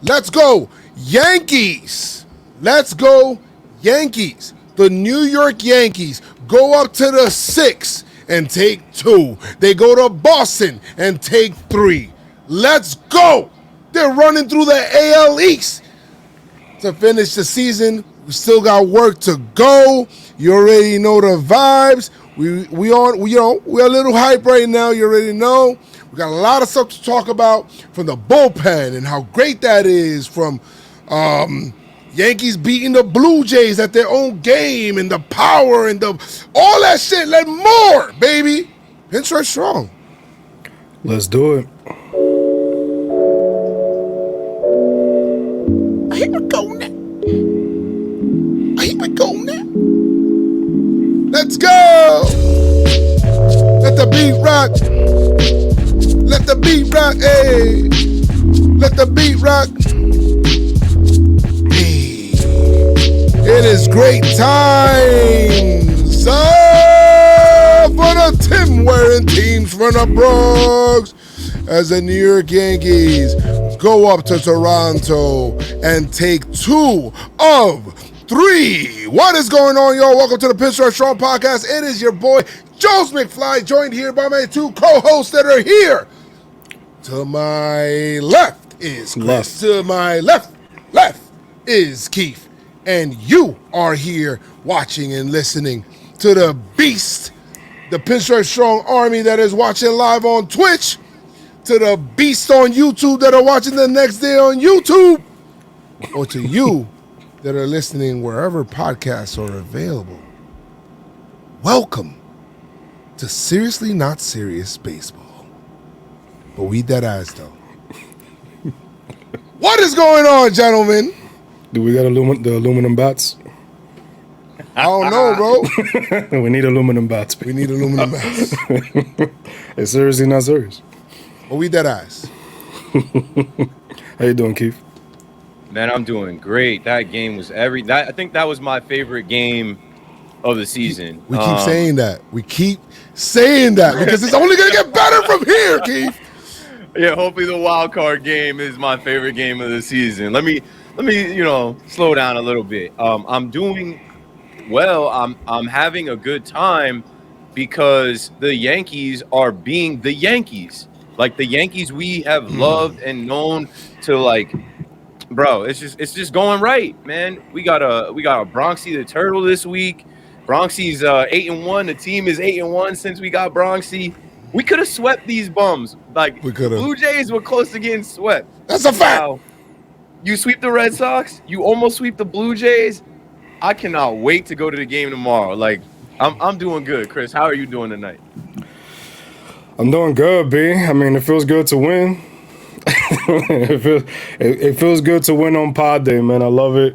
Let's go, Yankees. Let's go, Yankees. The New York Yankees go up to the 6 and take 2. They go to Boston and take 3. Let's go. They're running through the AL East to finish the season. We still got work to go. You already know the vibes. We're a little hype right now. You already know. We got a lot of stuff to talk about from the bullpen and how great that is, from Yankees beating the Blue Jays at their own game, and the power and all that shit. Let more, baby. Pinstripe Strong. Let's do it. Here we go now. Here we go now. Let's go. Let the beat rock. Let the beat rock. Hey. Let the beat rock. Hey. It is great times for the Tim-wearing teams from the Bronx as the New York Yankees go up to Toronto and take 2 of 3. What is going on, y'all? Welcome to the Pinstripe Strong podcast. It is your boy, Jones McFly, joined here by my 2 co-hosts that are here. To my left is Chris. To my left is Keith. And you are here watching and listening to the beast, the Pinstripe Strong army that is watching live on Twitch, to the beast on YouTube that are watching the next day on YouTube, or to you that are listening wherever podcasts are available. Welcome to Seriously Not Serious Baseball. But we dead ass though. What is going on, gentlemen? Do we got the aluminum bats? I don't know, bro. We need aluminum bats. We need aluminum bats. It's seriously not serious. But we dead ass. How you doing, Keith? Man, I'm doing great. That game was I think that was my favorite game of the season. We keep saying that. We keep saying that because it's only gonna get better from here, Keith. Yeah, hopefully the wild card game is my favorite game of the season. Let me slow down a little bit. I'm doing well. I'm having a good time because the Yankees are being the Yankees. Like the Yankees we have loved and known to, like, bro, it's just going right, man. We got a Bronxy the Turtle this week. Bronxy's 8-1. The team is 8-1 since we got Bronxy. We could have swept these bums. Like, we could have. Blue Jays were close to getting swept. That's a fact. Now, you sweep the Red Sox. You almost sweep the Blue Jays. I cannot wait to go to the game tomorrow. Like, I'm doing good. Chris, how are you doing tonight? I'm doing good, B. I mean, it feels good to win. it feels good to win on Pod Day, man. I love it.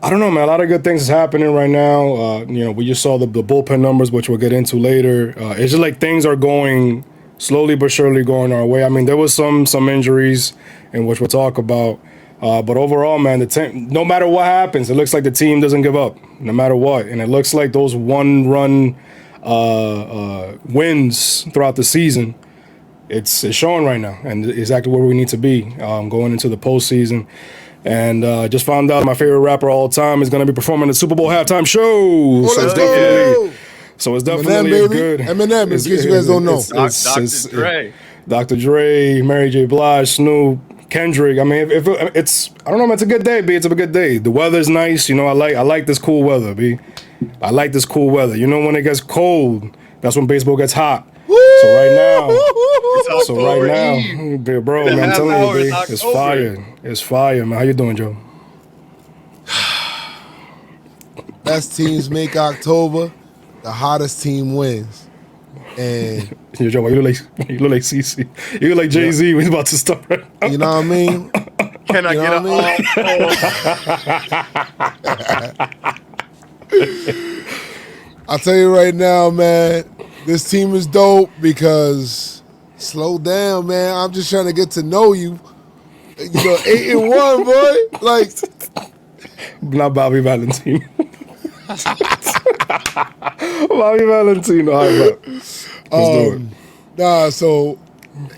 I don't know, man. A lot of good things is happening right now. We just saw the bullpen numbers, which we'll get into later. It's just like things are going slowly but surely going our way. I mean, there was some injuries, in which we'll talk about. But overall, man, the team, no matter what happens, it looks like the team doesn't give up, no matter what. And it looks like those one-run wins throughout the season, it's showing right now, and exactly where we need to be going into the postseason. And just found out my favorite rapper of all time is going to be performing the Super Bowl halftime show. So it's definitely Eminem, a good. Eminem, in case you guys don't know. Dr. Dre. Dr. Dre, Mary J. Blige, Snoop, Kendrick. I mean, it's I don't know, man, it's a good day, B. It's a good day. The weather's nice. I like this cool weather, B. I like this cool weather. When it gets cold, that's when baseball gets hot. So right now, bro, man, I'm telling you, B, it's fire. It's fire, man. How you doing, Joe? Best teams make October. The hottest team wins. And Yo, Joe, you look like CC. You look like Jay-Z when he's about to start. You know what I mean? Can I get I'll tell you right now, man, this team is dope because slow down, man. I'm just trying to get to know you. 8-1, boy. Like, not Bobby Valentino. Bobby Valentino. All right, bro. Let's do it. Nah, so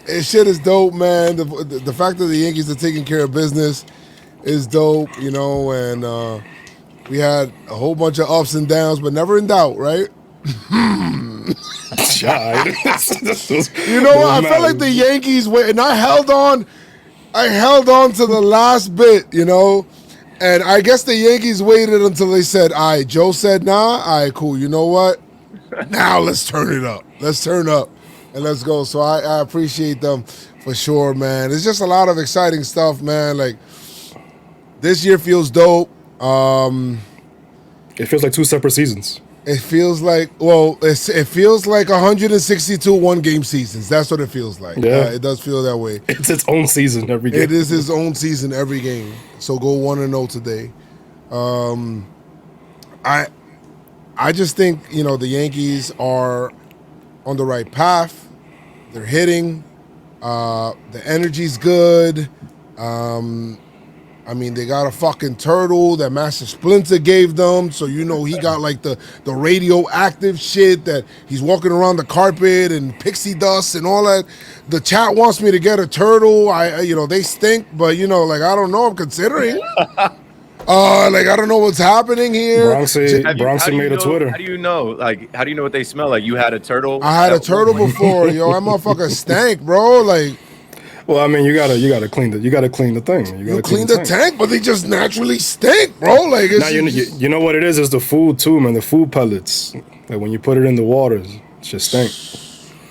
shit is dope, man. The fact that the Yankees are taking care of business is dope, you know, and we had a whole bunch of ups and downs, but never in doubt, right? You know what? I felt like the Yankees went, and I held on to the last bit, you know, and I guess the Yankees waited until they said, all right, Joe said nah, all right, cool, you know what? Now let's turn it up. Let's turn up and let's go. So I appreciate them for sure, man. It's just a lot of exciting stuff, man. Like, this year feels dope. It feels like 2 separate seasons. It feels like, well, it feels like 162 one-game seasons. That's what it feels like. Yeah. It does feel that way. It's its own season every game. It is its own season every game. So go 1-0 today. I just think, you know, the Yankees are on the right path. They're hitting. The energy's good. I mean, they got a fucking turtle that Master Splinter gave them, so you know he got like the radioactive shit that he's walking around the carpet and pixie dust and all that. The chat wants me to get a turtle. You know, they stink, but you know, like I don't know. I'm considering. Like I don't know what's happening here. Bronxy made a Twitter. How do you know? Like, how do you know what they smell like? You had a turtle. I had a turtle before, yo. That motherfucker stank, bro. Like. Well, I mean, you gotta clean the thing. You clean the tank, but they just naturally stink, bro. Like it's you know what it is? It's the food too, man. The food pellets. Like when you put it in the water, it just stink.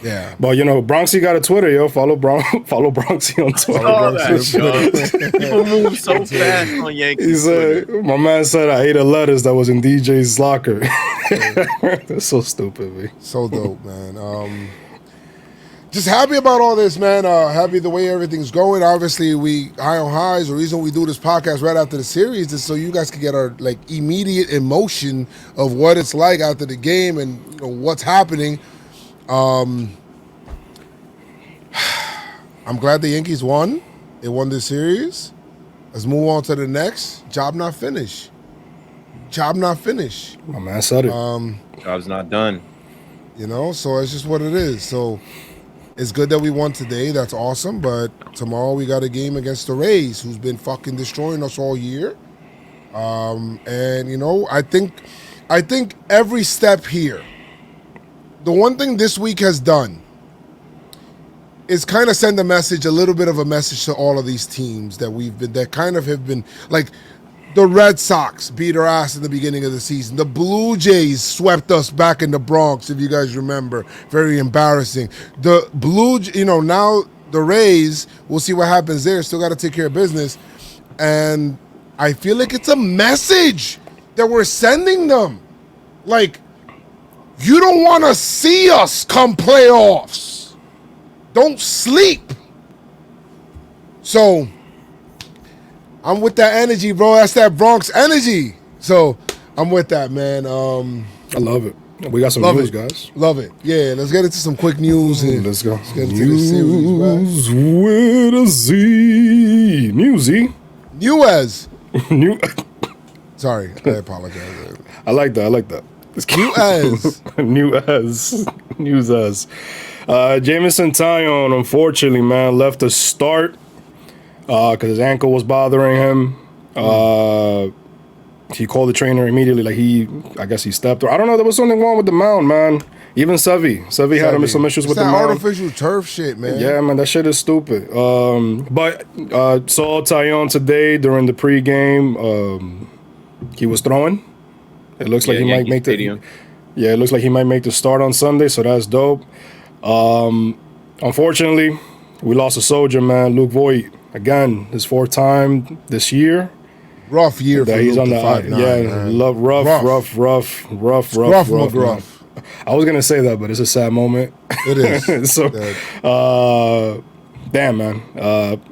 Yeah. But you know, Bronxy got a Twitter, yo. Follow Bronxy on Twitter. People move so fast on Yankees. He said, my man said I ate a lettuce that was in DJ's locker. That's so stupid, man. So dope, man. Just happy about all this, man. Happy the way everything's going. Obviously, we high on highs. The reason we do this podcast right after the series is so you guys can get our like immediate emotion of what it's like after the game and you know what's happening. I'm glad the Yankees won. They won this series. Let's move on to the next. Job not finished. Job not finished. My man said it. Job's not done. You know, so it's just what it is. So. It's good that we won today. That's awesome. But tomorrow we got a game against the Rays, who's been fucking destroying us all year. And you know, I think every step here, the one thing this week has done is kind of send a little bit of a message to all of these teams that kind of have been like. The Red Sox beat our ass in the beginning of the season. The Blue Jays swept us back in the Bronx, if you guys remember. Very embarrassing. The now the Rays, we'll see what happens there. Still got to take care of business. And I feel like it's a message that we're sending them. Like, you don't want to see us come playoffs. Don't sleep. So... I'm with that energy, bro. That's that Bronx energy. So I'm with that, man. I love it. We got some news, guys. Love it. Yeah, let's get into some quick news. Let's go. Let's get into the series, with a Z. Newsy. New. Sorry, I apologize. I like that. News as. Jameson Taillon, unfortunately, man, left the start. Because his ankle was bothering him. He called the trainer immediately. I guess he stepped. Or I don't know. There was something wrong with the mound, man. Even Sevy had some issues with the mound. Artificial turf shit, man. Yeah, man, that shit is stupid. But saw Taillon today during the pregame. He was throwing. It looks like he might make the. Yeah, it looks like he might make the start on Sunday. So that's dope. Unfortunately, we lost a soldier, man. Luke Voigt. Again, his 4th time this year. Rough year for he's Luke on the 5'9", rough. I was gonna say that, but it's a sad moment. It is. So, damn, man.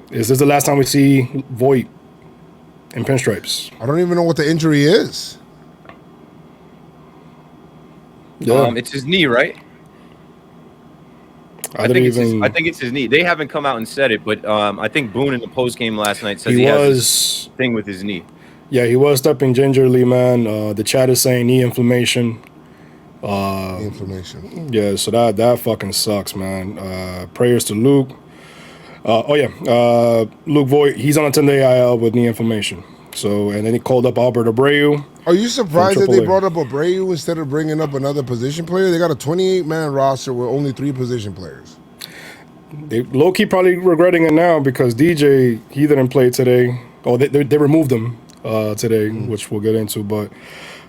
Is this the last time we see Voigt in pinstripes? I don't even know what the injury is. Yeah. It's his knee, right? I think it's his knee. They haven't come out and said it, but I think Boone in the post game last night said he has a thing with his knee. Yeah, he was stepping gingerly, man. The chat is saying knee inflammation. Inflammation. Yeah, so that fucking sucks, man. Prayers to Luke. Luke Voigt, he's on a 10-day IL with knee inflammation. So, and then he called up Albert Abreu. Are you surprised that they AAA. brought up Abreu instead of bringing up another position player? They got a 28-man roster with only 3 position players. They low-key probably regretting it now because DJ, he didn't play today. Oh, they removed him today, which we'll get into. But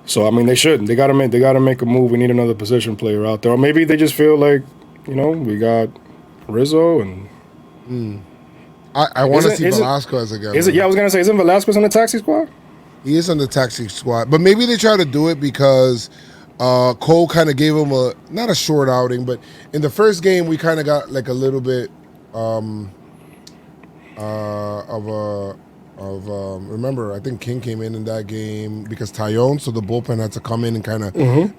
so I mean, they should. They gotta make a move. We need another position player out there, or maybe they just feel like, we got Rizzo and. I want to see Velasquez again. Is it? Yeah, I was gonna say, isn't Velasquez on the taxi squad? He is on the taxi squad, but maybe they try to do it because Cole kind of gave him not a short outing, but in the first game we kind of got like a little bit remember, I think King came in that game because Tyone, so the bullpen had to come in and kind of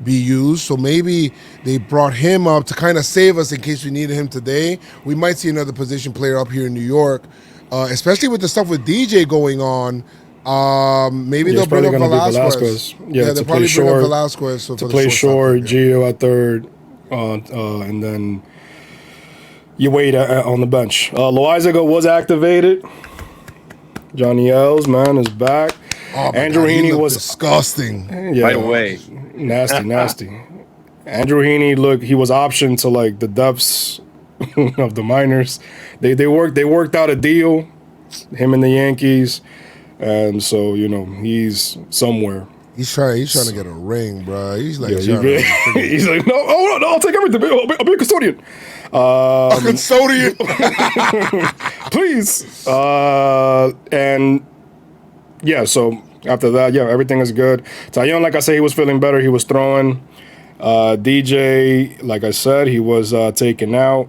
be used. So maybe they brought him up to kind of save us in case we needed him today. We might see another position player up here in New York, especially with the stuff with DJ going on. Maybe they'll bring up Velasquez. Yeah, they'll probably bring up Velasquez to play short, Gio at third, and then you wait on the bench. Loizaga was activated. Johnny Els, man, is back. Oh, Andrew Heaney was disgusting. Yeah, right away. Nasty. Andrew Heaney, he was optioned to like the depths of the minors. They worked out a deal, him and the Yankees, and so he's somewhere. He's trying to get a ring, bro. He's like, he's like, no, I'll take everything. I'll be a custodian. A custodian, please. And yeah, so after that, everything is good. Taillon, like I said, he was feeling better. He was throwing. DJ, like I said, he was taken out.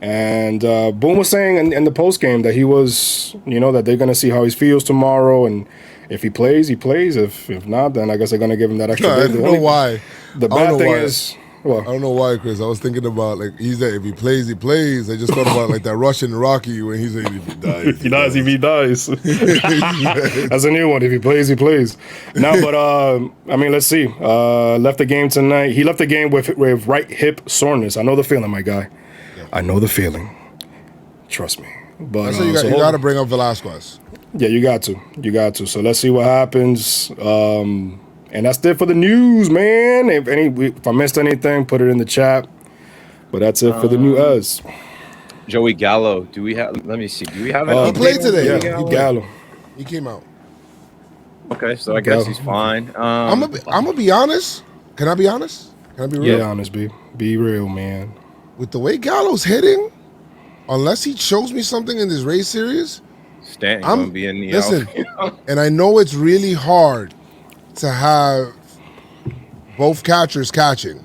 And Boone was saying in the post game that he was, that they're gonna see how he feels tomorrow, and if he plays, he plays. If not, then I guess they're gonna give him that extra day. I don't know why. The bad thing is. Well, I don't know why, Chris. I was thinking about he said if he plays, he plays. I just thought about like that Russian Rocky when he said if he dies, if he dies. That's a new one. If he plays, he plays. No, but I mean, let's see. Left the game tonight. He left the game with right hip soreness. I know the feeling, my guy. Yeah. I know the feeling. Trust me. But so you got to bring up Velasquez. Yeah, you got to. So let's see what happens. And that's it for the news, man. If I missed anything, put it in the chat. But that's it for the news. Joey Gallo. Do we have? Let me see. Do we have? He played today. Yeah, Gallo. He came out. Okay, so I guess he's fine. I'm gonna be honest. Can I be honest? Can I be real? Yeah, honest. Be real, man. With the way Gallo's hitting, unless he shows me something in this race series, Stanton gonna be in the outfield. And I know it's really hard to have both catchers catching,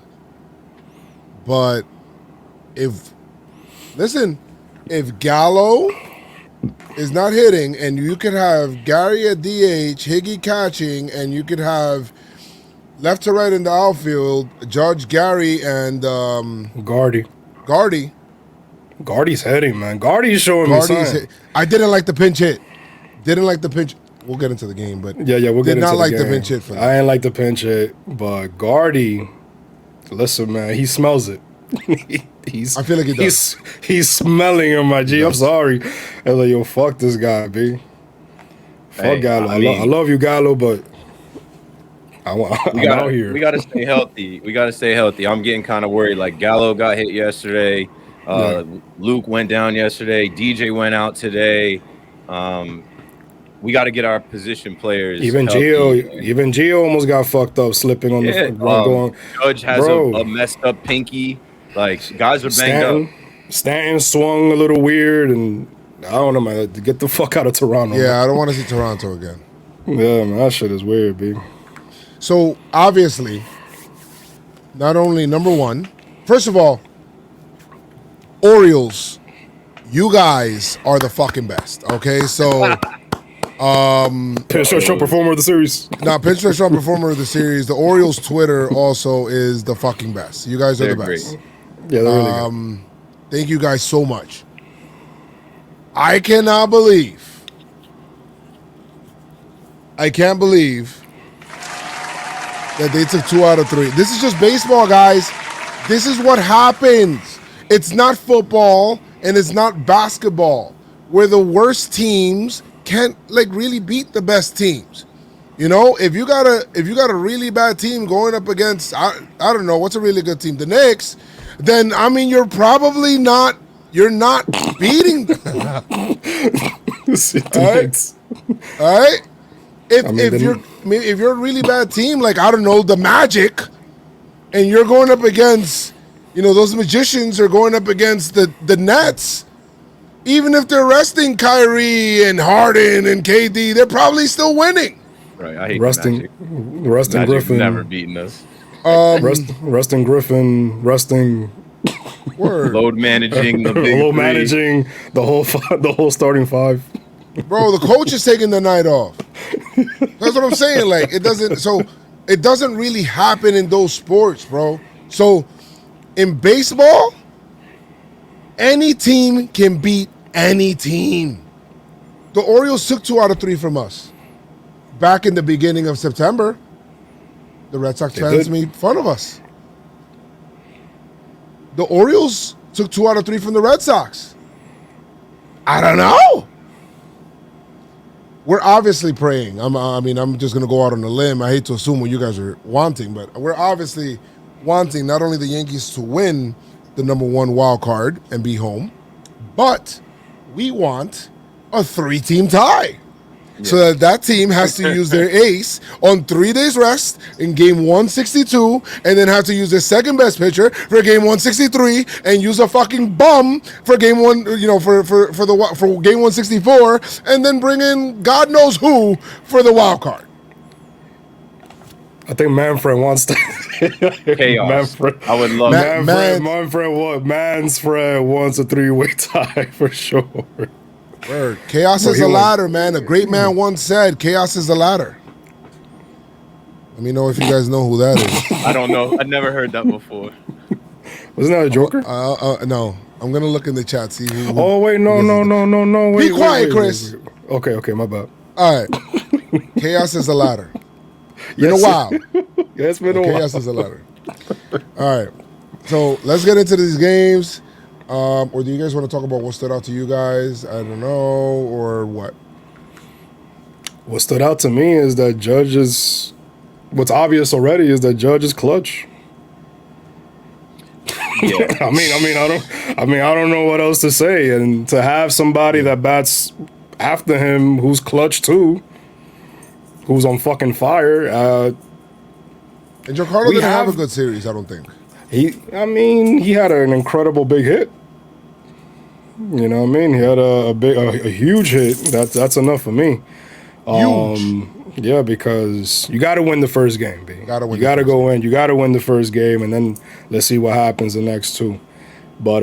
but if Gallo is not hitting and you could have Gary at DH, Higgy catching, and you could have left to right in the outfield, Judge, Gary, and Gardy. Gardy's hitting, man. Gardy's showing me signs. I didn't like the pinch hit. We'll get into the game, but we'll get into the game. Did not like the pinch hit for that. I didn't like the pinch hit, but Gardy, listen, man, he smells it. I feel like he does. He's smelling him, my G. I'm sorry. I was like, yo, fuck this guy, B. Fuck Gallo. I love you, Gallo, but I'm out here. We got to stay healthy. I'm getting kind of worried. Like, Gallo got hit yesterday. Luke went down yesterday. DJ went out today. We got to get our position players. Even Gio almost got fucked up slipping on the going. Judge has a messed up pinky. Like, guys are banged up. Stanton swung a little weird, and I don't know, man. Get the fuck out of Toronto. Yeah, man. I don't want to see Toronto again. Yeah, man, that shit is weird, B. So obviously, not only number one, first of all, Orioles, you guys are the fucking best. Okay, so. Pinstripe performer of the series. Pinstripe performer of the series. The Orioles Twitter also is the fucking best. You guys are the best. Great. Yeah, they're really good. Thank you guys so much. I can't believe that they took 2 out of 3. This is just baseball, guys. This is what happens. It's not football and it's not basketball, where the worst teams can't like really beat the best teams. You know, if you got a really bad team going up against I don't know what's a really good team, the Knicks, then I mean you're probably not beating them. All right? If you're a really bad team, like I don't know, the Magic, and you're going up against, you know, those Magicians are going up against the Nets, even if they're resting Kyrie and Harden and KD, they're probably still winning. Right, I hate Rusting Griffin. Never beaten us. Rusting Griffin, load managing the big load managing the whole starting five. Bro, the coach is taking the night off. That's what I'm saying. Like it doesn't really happen in those sports, bro. So in baseball, any team can beat any team. The Orioles took 2 out of 3 from us. Back in the beginning of September, the Red Sox fans made fun of us. The Orioles took 2 out of 3 from the Red Sox. I don't know. We're obviously praying. I'm just going to go out on a limb. I hate to assume what you guys are wanting, but we're obviously wanting not only the Yankees to win the number 1 wild card and be home, but we want a 3-team tie. Yeah. So that team has to use their ace on 3 days rest in game 162, and then have to use their second best pitcher for game 163, and use a fucking bum for game one, you know, for game 164, and then bring in God knows who for the wild card. I think Manfred wants to. Chaos. Manfred, I would love Manfred wants a 3-way tie for sure. Word. Chaos is a ladder, man. A great man once said, chaos is a ladder. Let me know if you guys know who that is. I don't know. I never heard that before. Wasn't that a Joker? No. I'm going to look in the chat, see who. Oh, wait, no. Be quiet, Chris. Okay, my bad. All right. Chaos is a ladder. Been a while. Yeah, it's been a while. Chaos is a ladder. All right. So let's get into these games. Or do you guys want to talk about what stood out to you guys? I don't know, or what? What stood out to me is that Judge is. What's obvious already is that Judge is clutch. Yeah. I don't know what else to say, and to have somebody that bats after him who's clutch too, who's on fucking fire. And Giancarlo didn't have a good series, I don't think. He had an incredible big hit. You know what I mean? He had a huge hit. That's enough for me. Huge. Yeah, because you got to win the first game, B. You got to go in. You got to win the first game, and then let's see what happens the next 2. But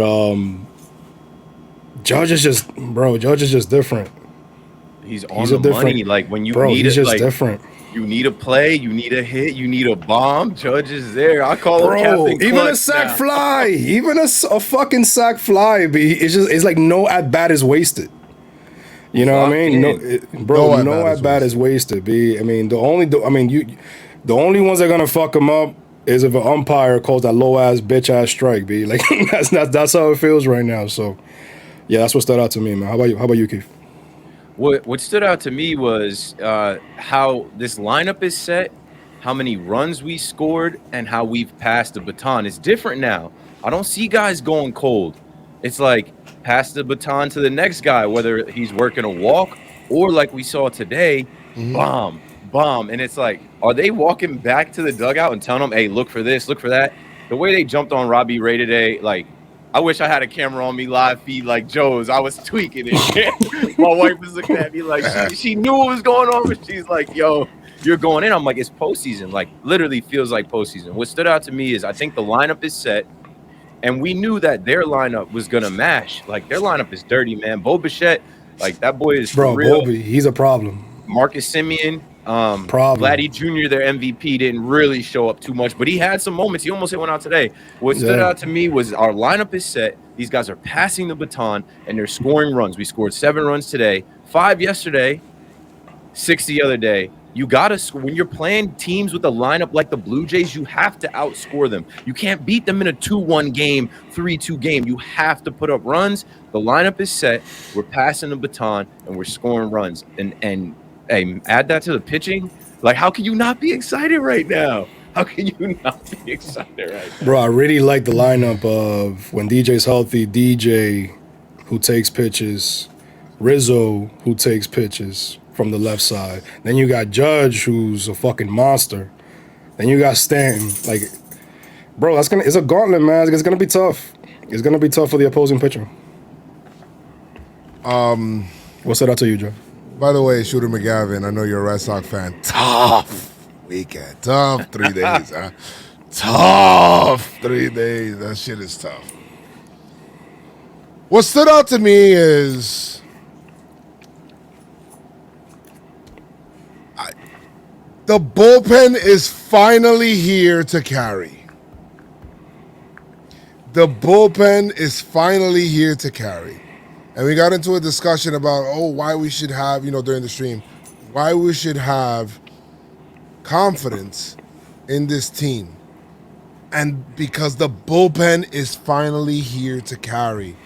Judge is just different. He's on the money. Like when you need he's it, just like different. You need a play, you need a hit, you need a bomb. Judge is there. I call him Captain even Clutch a sack now. fly, even a fucking sack fly. It's like no at bat is wasted. You know what I mean? No at bat is wasted. B. I mean the only ones that are gonna fuck him up is if an umpire calls that low ass bitch ass strike. B. Like that's how it feels right now. So yeah, that's what stood out to me, man. How about you, Keith? What stood out to me was how this lineup is set, how many runs we scored, and how we've passed the baton. It's different now. I don't see guys going cold. It's like pass the baton to the next guy, whether he's working a walk or like we saw today, bomb. And it's like, are they walking back to the dugout and telling them, hey, look for this, look for that? The way they jumped on Robbie Ray today, like, I wish I had a camera on me live feed like Joe's. I was tweaking it. My wife was looking at me like she knew what was going on, but she's like, yo, you're going in. I'm like, it's postseason. Like, literally feels like postseason. What stood out to me is I think the lineup is set, and we knew that their lineup was going to mash. Like, their lineup is dirty, man. Bo Bichette, like, that boy is for real. Bobby, he's a problem. Marcus Semien, problem. Vladdy Jr., their MVP, didn't really show up too much, but he had some moments. He almost hit one out today. What stood out to me was our lineup is set. These guys are passing the baton, and they're scoring runs. We scored 7 runs today, 5 yesterday, 6 the other day. You gotta score when you're playing teams with a lineup like the Blue Jays. You have to outscore them. You can't beat them in a 2-1 game, 3-2 game. You have to put up runs. The lineup is set. We're passing the baton and we're scoring runs. And hey, add that to the pitching. Like, how can you not be excited right now? How can you not be excited right now? Bro, I really like the lineup of when DJ's healthy, DJ, who takes pitches, Rizzo, who takes pitches from the left side. Then you got Judge, who's a fucking monster. Then you got Stanton. Like, bro, it's a gauntlet, man. It's gonna be tough. It's gonna be tough for the opposing pitcher. What's that out to you, Joe? By the way, Shooter McGavin, I know you're a Red Sox fan. Tough weekend. Tough 3 days, huh? Tough 3 days. That shit is tough. What stood out to me is the bullpen is finally here to carry. The bullpen is finally here to carry. And we got into a discussion about, why we should have, during the stream, why we should have confidence in this team. And because the bullpen is finally here to carry.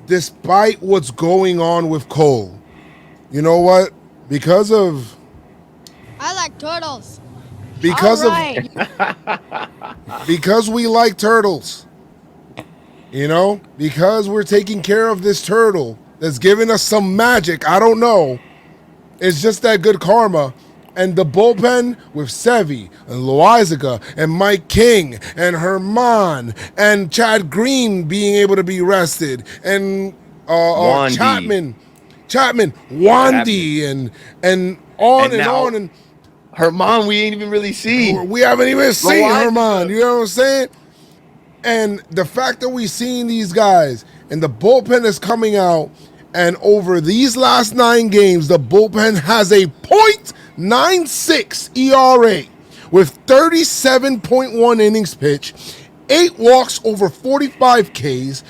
Despite what's going on with Cole. You know what? Because I like turtles. Because we like turtles. Because we're taking care of this turtle that's giving us some magic. I don't know. It's just that good karma. And the bullpen with Sevy and Loizaga and Mike King and Herman and Chad Green being able to be rested and Chapman, Wandy and on and on and Herman, we ain't even really seen. We haven't even seen Herman. You know what I'm saying? And the fact that we've seen these guys and the bullpen is coming out, and over these last 9 games, the bullpen has a .96 ERA with 37.1 innings pitched, 8 walks over 45 Ks,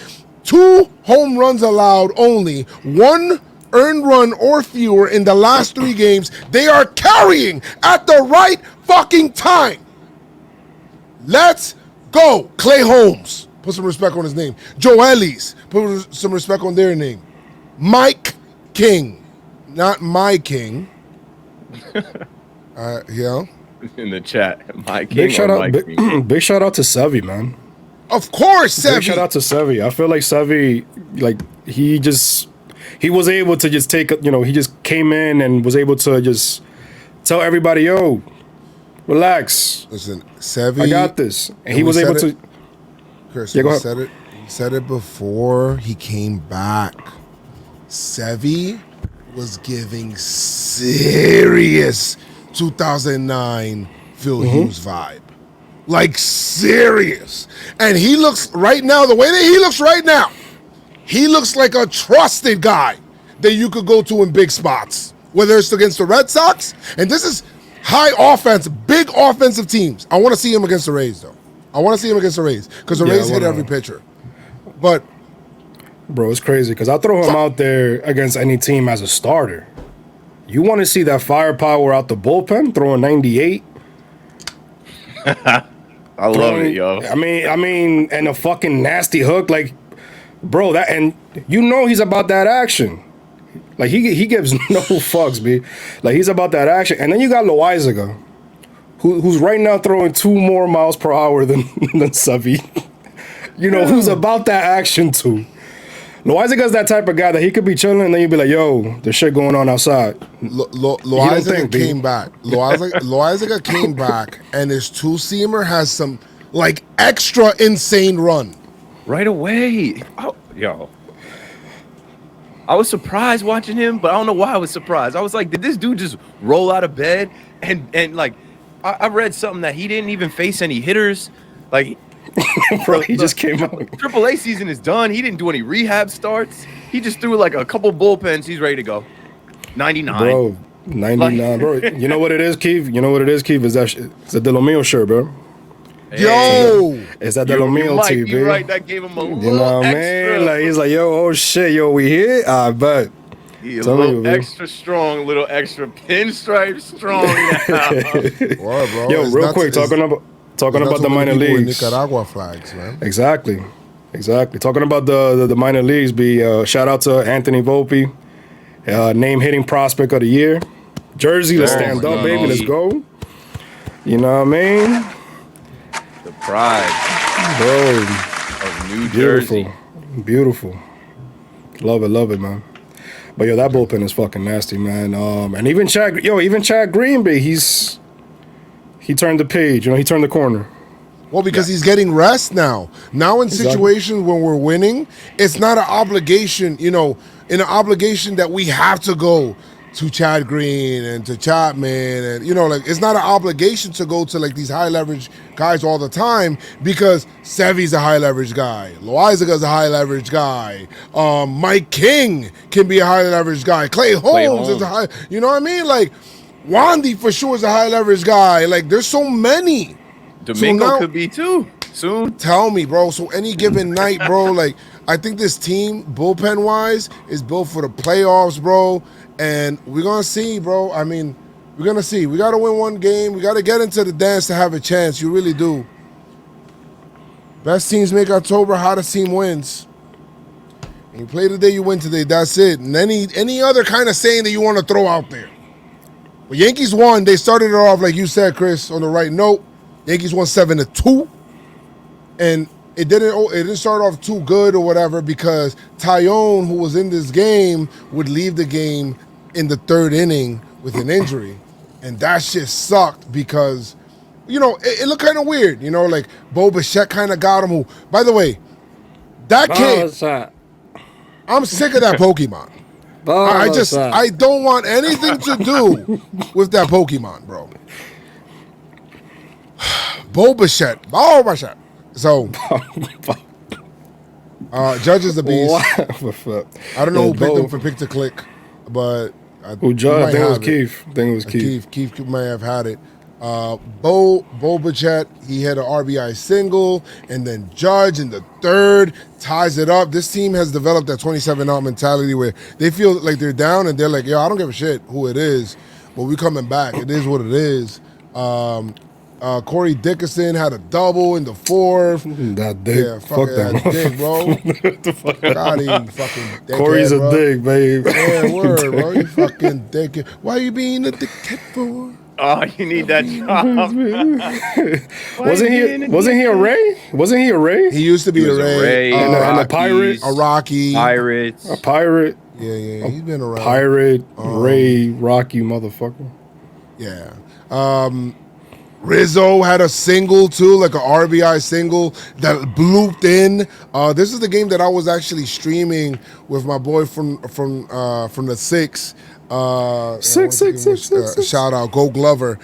2 home runs allowed only, 1 earned run or fewer in the last 3 games. They are carrying at the right fucking time. Let's go. Clay Holmes, put some respect on his name. Joe Ellis, put some respect on their name. Mike King, not my king. In the chat, Mike King. Big shout out to Sevy, man. Of course, Sevy. Big shout out to Sevy. I feel like Sevy, like he was able to just take, he just came in and was able to just tell everybody, yo, relax. Listen, Sevy, I got this. And he was able to. Chris, he said it before he came back. Sevy was giving serious 2009 Phil Hughes vibe. Like serious. And he looks right now, the way that he looks right now, he looks like a trusted guy that you could go to in big spots, whether it's against the Red Sox. And this is high offense, big offensive teams. I want to see him against the Rays, though. I want to see him against the Rays because the Rays hit every pitcher. But, bro, it's crazy because I'll throw him out there against any team as a starter. You want to see that firepower out the bullpen, throwing 98? I love it, yo. I mean, and a fucking nasty hook, like, bro, that, and he's about that action. Like, he gives no fucks, B. Like, he's about that action. And then you got Loizaga, who's right now throwing 2 more miles per hour than Sevy. Who's about that action too. Loizaga's that type of guy that he could be chilling and then you'd be like, yo, there's shit going on outside. Loizaga came back. Loizaga came back, and his 2-seamer has some, like, extra insane run. Right away. Oh, yo. I was surprised watching him, but I don't know why I was surprised. I was like, did this dude just roll out of bed? And like, I read something that he didn't even face any hitters. Like, bro, he just came out. AAA season is done. He didn't do any rehab starts. He just threw like a couple bullpens. He's ready to go. 99. Bro, 99, bro. You know what it is, Keith? It's that De Lo Mio shirt, bro. Yo! It's that De Lo Mio team, right, that gave him a little You know what I extra. mean? Like, he's like, yo, oh shit, yo, we here? I bet. He a Tell little me, extra strong, a little extra pinstripe strong now. What, bro? Yo, It's real not quick, too- talking about there's not too the many minor people with leagues. Nicaragua flags, man. Exactly. Talking about the minor leagues. Shout out to Anthony Volpe, name hitting prospect of the year. Jersey, let's stand my up, God, baby. Let's go. You know what I mean, The pride bro? of New Beautiful, Jersey. beautiful. Love it, man. But yo, that bullpen is fucking nasty, man. And even Chad Greenby, he turned the page. You know, he turned the corner. Well, because he's getting rest now. Now in situations when we're winning, it's not an obligation, in an obligation that we have to go to Chad Green and to Chapman. And, it's not an obligation to go to, these high leverage guys all the time because Sevy's a high leverage guy. Loizaga's a high leverage guy. Mike King can be a high leverage guy. Clay Holmes is a high, you know what I mean? Wandy for sure is a high leverage guy. There's so many. Domingo could be too soon. Tell me, bro. So any given night, bro, I think this team, bullpen-wise, is built for the playoffs, bro. And we're going to see, bro. I mean, we're going to see. We got to win one game. We got to get into the dance to have a chance. You really do. Best teams make October. Hottest team wins. And you play today, you win today. That's it. And any other kind of saying that you want to throw out there. But Yankees won. They started it off, like you said, Chris, on the right note. Yankees won 7-2. And it didn't start off too good or whatever because Tyone, who was in this game, would leave the game in the third inning with an injury. And that shit sucked because, it looked kind of weird. Bo Bichette kind of got him. Who, by the way, that kid, I'm sick of that Pokemon. I don't want anything to do with that Pokemon, bro. Bo Bichette. So, Judge is the beast. I don't know who picked him for pick to click, but I think it was Keith. Keith might have had it. Bo Bichette, he had an RBI single, and then Judge in the third ties it up. This team has developed that 27-out mentality where they feel like they're down and they're like, yo, I don't give a shit who it is, but we coming back. It is what it is. Corey Dickerson had a double in the fourth. That dick. Yeah, fuck that dick, bro. God, he fucking dickhead, Corey's a bro. dick, babe. Yeah, word, bro. You fucking dickhead. Why you being a dickhead for? Oh, you need that job. Wasn't he a Ray? Wasn't he a Ray? He used to be a Ray. And a pirate. A Rocky. Pirates. A pirate. Yeah. He's been around. Pirate, Ray, Rocky, motherfucker. Yeah. Rizzo had a single too, like an RBI single that blooped in. This is the game that I was actually streaming with my boy from the Six. Six. Shout out, Go Glover.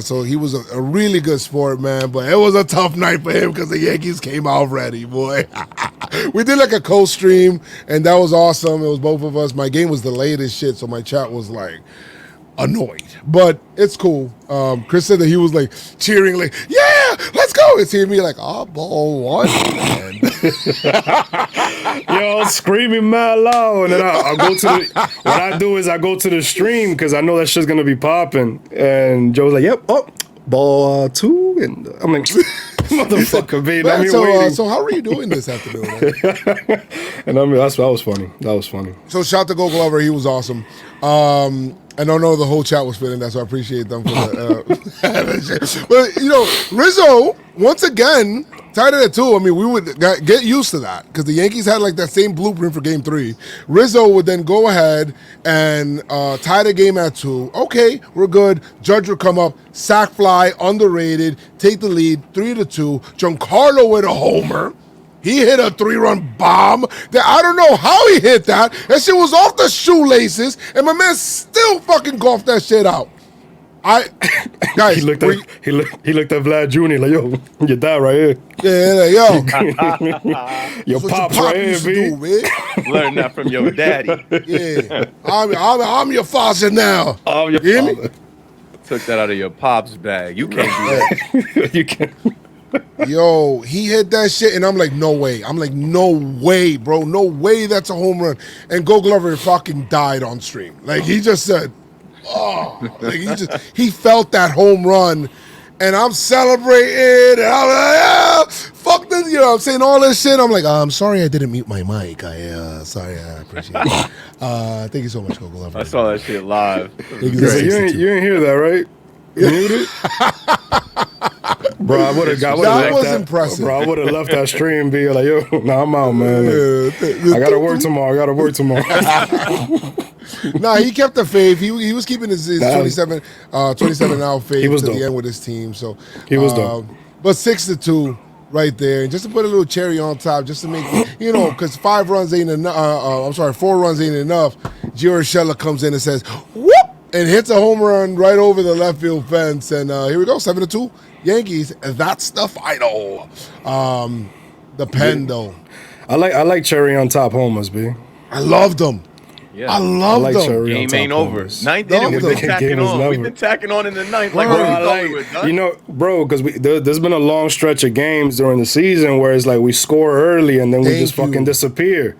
So he was a really good sport, man. But it was a tough night for him because the Yankees came out ready, boy. We did like a co-stream, and that was awesome. It was both of us. My game was delayed as shit, so my chat was like annoyed, but it's cool. Chris said that he was like cheering, like, yeah, let's go. It's hearing me like, oh, ball one. Yo, screaming mad loud, and then I'll go to the. What I do is I go to the stream because I know that shit's gonna be popping. And Joe's like, "Yep, ball two," and I'm like, "Motherfucker, baby, I'm here waiting." So how are you doing this afternoon? Man? And I mean, that was funny. That was funny. So shout to Go Glover, he was awesome. I don't know the whole chat was feeling that, so I appreciate them for that. But Rizzo once again tied it at 2. I mean, we would get used to that because the Yankees had like that same blueprint for Game 3. Rizzo would then go ahead and tie the game at 2. Okay, we're good. Judge would come up, sack fly, underrated, take the lead, 3-2. Giancarlo with a homer. He hit a 3-run bomb that I don't know how he hit that. That shit was off the shoelaces, and my man still fucking golfed that shit out. Guys, he looked at Vlad Jr. like, yo, your dad right here. Yeah, yo. Your pops right here, B. Learn that from your daddy. Yeah, I'm your father now. I'm your Hear father. me? Took that out of your pop's bag. You can't do that. You can't. Yo, he hit that shit, and I'm like, no way. I'm like, no way, bro. No way that's a home run. And Go Glover fucking died on stream. Like, he just said, oh. Like, he felt that home run, and I'm celebrating, and I'm like, yeah, fuck this. You know, I'm saying all this shit. I'm like, I'm sorry I didn't mute my mic. Sorry, I appreciate it. Thank you so much, Go Glover. I saw that shit live. You didn't hear that, right? You muted? Bro, I would have got that was impressive. Bro, I would have left that stream and be like, yo, nah, I'm out, man. I gotta work tomorrow. Nah, he kept the faith. He was keeping his 27 out faith to the end with his team. So he was dope. But 6-2 right there, and just to put a little cherry on top, just to make because 4 runs ain't enough. Gio Urshela comes in and says, "Whoop!" and hits a home run right over the left field fence. And here we go, 7-2 Yankees. That's the final. The pen though. I like cherry on top homers, B. I loved them. Yeah. I love them. Game ain't over. Ninth inning, we've been tacking on. We've been tacking on in the ninth. Like, bro, because there's been a long stretch of games during the season where it's like we score early and then we just fucking disappear.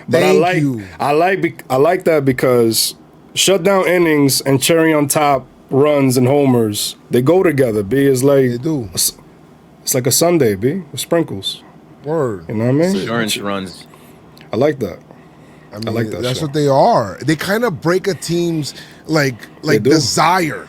But I like that because shutdown innings and cherry on top runs and homers, they go together. B is like they do. It's like a sundae, B, with sprinkles. Word. You know what I mean? Insurance runs. I like that. I mean, like that. That's what they are. They kind of break a team's like desire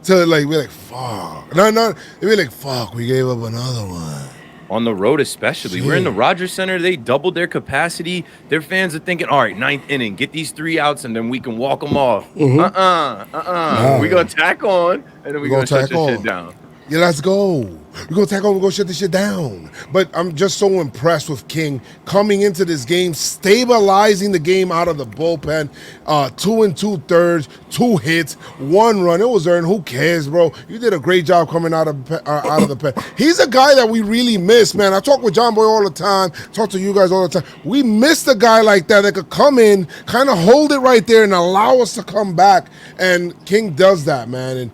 to like be like fuck. No, they be like fuck. We gave up another one. On the road, especially. We're in the Rogers Center. They doubled their capacity. Their fans are thinking, all right, ninth inning, get these 3 outs, and then we can walk them off. Mm-hmm. We're going to tack on, and then we're going to shut this shit down. Yeah, let's go. We're going to tackle him. We're going to shut this shit down. But I'm just so impressed with King coming into this game, stabilizing the game out of the bullpen. 2 2/3, 2 hits, 1 run. It was earned. Who cares, bro? You did a great job coming out of the pen. He's a guy that we really miss, man. I talk with Jomboy all the time. Talk to you guys all the time. We miss a guy like that could come in, kind of hold it right there and allow us to come back. And King does that, man. And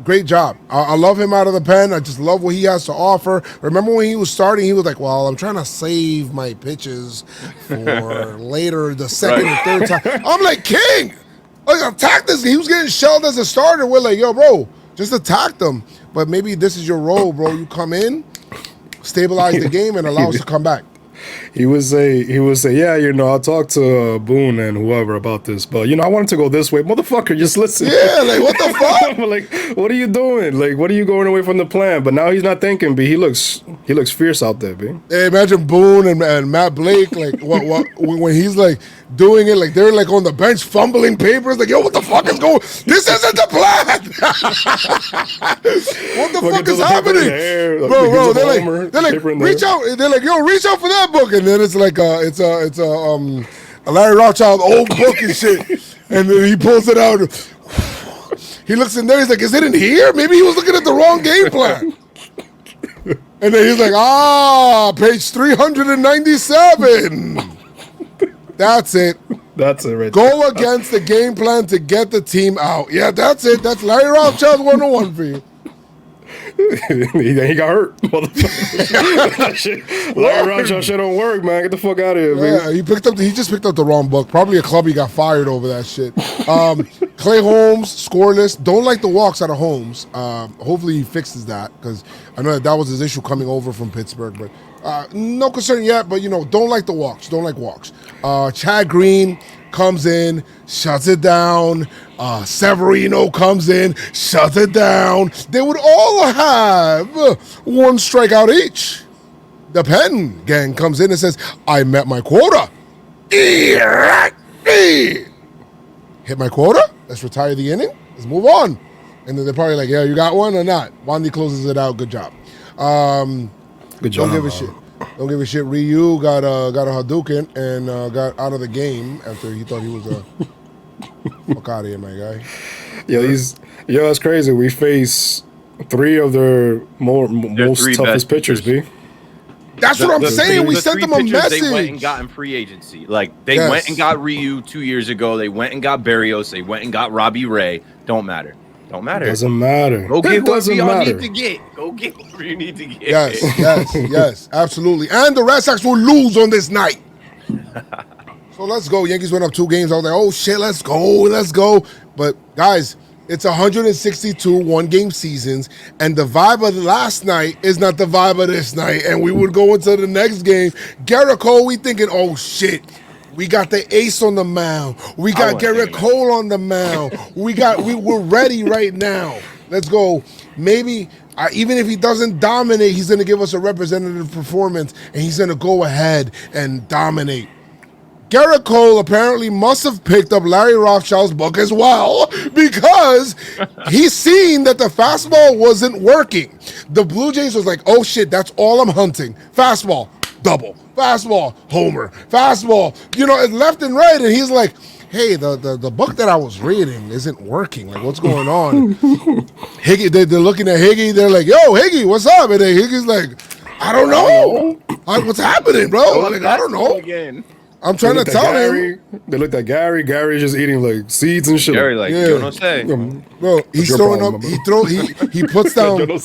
great job. I love him out of the pen. I just love what he has to offer. Remember when he was starting, he was like, well, I'm trying to save my pitches for later, the second and third time. I'm like, King, attack this. He was getting shelled as a starter. We're like, yo, bro, just attack them. But maybe this is your role, bro. You come in, stabilize the game, and allow us to come back. He would say, yeah, I'll talk to Boone and whoever about this, but I wanted to go this way, motherfucker. Just listen. Yeah, like what the fuck? Like, what are you doing? Like, what are you going away from the plan? But now he's not thinking. B, he looks fierce out there. B. Hey, imagine Boone and Matt Blake, like what when he's like doing it, like they're like on the bench fumbling papers, like yo, what the fuck is going? This isn't the plan. What the fuck is happening, bro? They're like reach out. They're like yo, reach out for that book, and then it's like it's a Larry Rothschild old book and shit, and then he pulls it out. He looks in there. He's like, is it in here? Maybe he was looking at the wrong game plan. And then he's like, page 397. That's it. That's it right Go against the game plan to get the team out. Yeah, that's it. That's Larry Rothschild 101 for you. He got hurt. Larry Rothschild shit don't work, man. Get the fuck out of here, man. Yeah, he just picked up the wrong book. Probably a club he got fired over that shit. Clay Holmes, scoreless. Don't like the walks out of Holmes. Hopefully he fixes that because I know that was his issue coming over from Pittsburgh. But no concern yet. But don't like the walks. Don't like walks. Chad Green comes in, shuts it down. Severino comes in, shuts it down. They would all have 1 strikeout each. The Penn gang comes in and says, I met my quota. Hit my quota? Let's retire the inning. Let's move on. And then they're probably like, yeah, you got one or not? Wandy closes it out. Good job. Good job. Don't give a shit. Don't give a shit. Ryu got a Hadouken and got out of the game after he thought he was a fuck out of here, my guy. That's crazy. We face 3 of their most toughest pitchers, B. That's what I'm saying. We sent them a message. They went and got in free agency. Like, they went and got Ryu 2 years ago. They went and got Barrios. They went and got Robbie Ray. Don't matter. Don't matter. Doesn't matter. Go get It whoever doesn't y'all matter. need to get. Go get whoever you need to get. Yes, absolutely. And the Red Sox will lose on this night. So let's go. Yankees went up 2 games. I was like, oh shit, let's go. But guys, it's 162 one-game seasons, and the vibe of the last night is not the vibe of this night. And we would go into the next game. Garrett Cole, we thinking, oh shit. We got the ace on the mound. We got Garrett Cole on the mound. We're ready right now. Let's go. Maybe even if he doesn't dominate, he's going to give us a representative performance, and he's going to go ahead and dominate. Garrett Cole apparently must have picked up Larry Rothschild's book as well, because he's seen that the fastball wasn't working. The Blue Jays was like, oh shit, that's all I'm hunting. Fastball, double. Fastball, homer. Fastball, left and right. And he's like, hey, the book that I was reading isn't working. Like, what's going on? Higgy, they're looking at Higgy. They're like, yo, Higgy, what's up? And then Higgy's like, I don't know. What's happening, bro? Like, I don't know. Again. I'm trying to tell him. They looked at Gary. Gary's just eating like seeds and shit. Gary, like, yo no sé. Bro, he's throwing up. He puts down. Yo no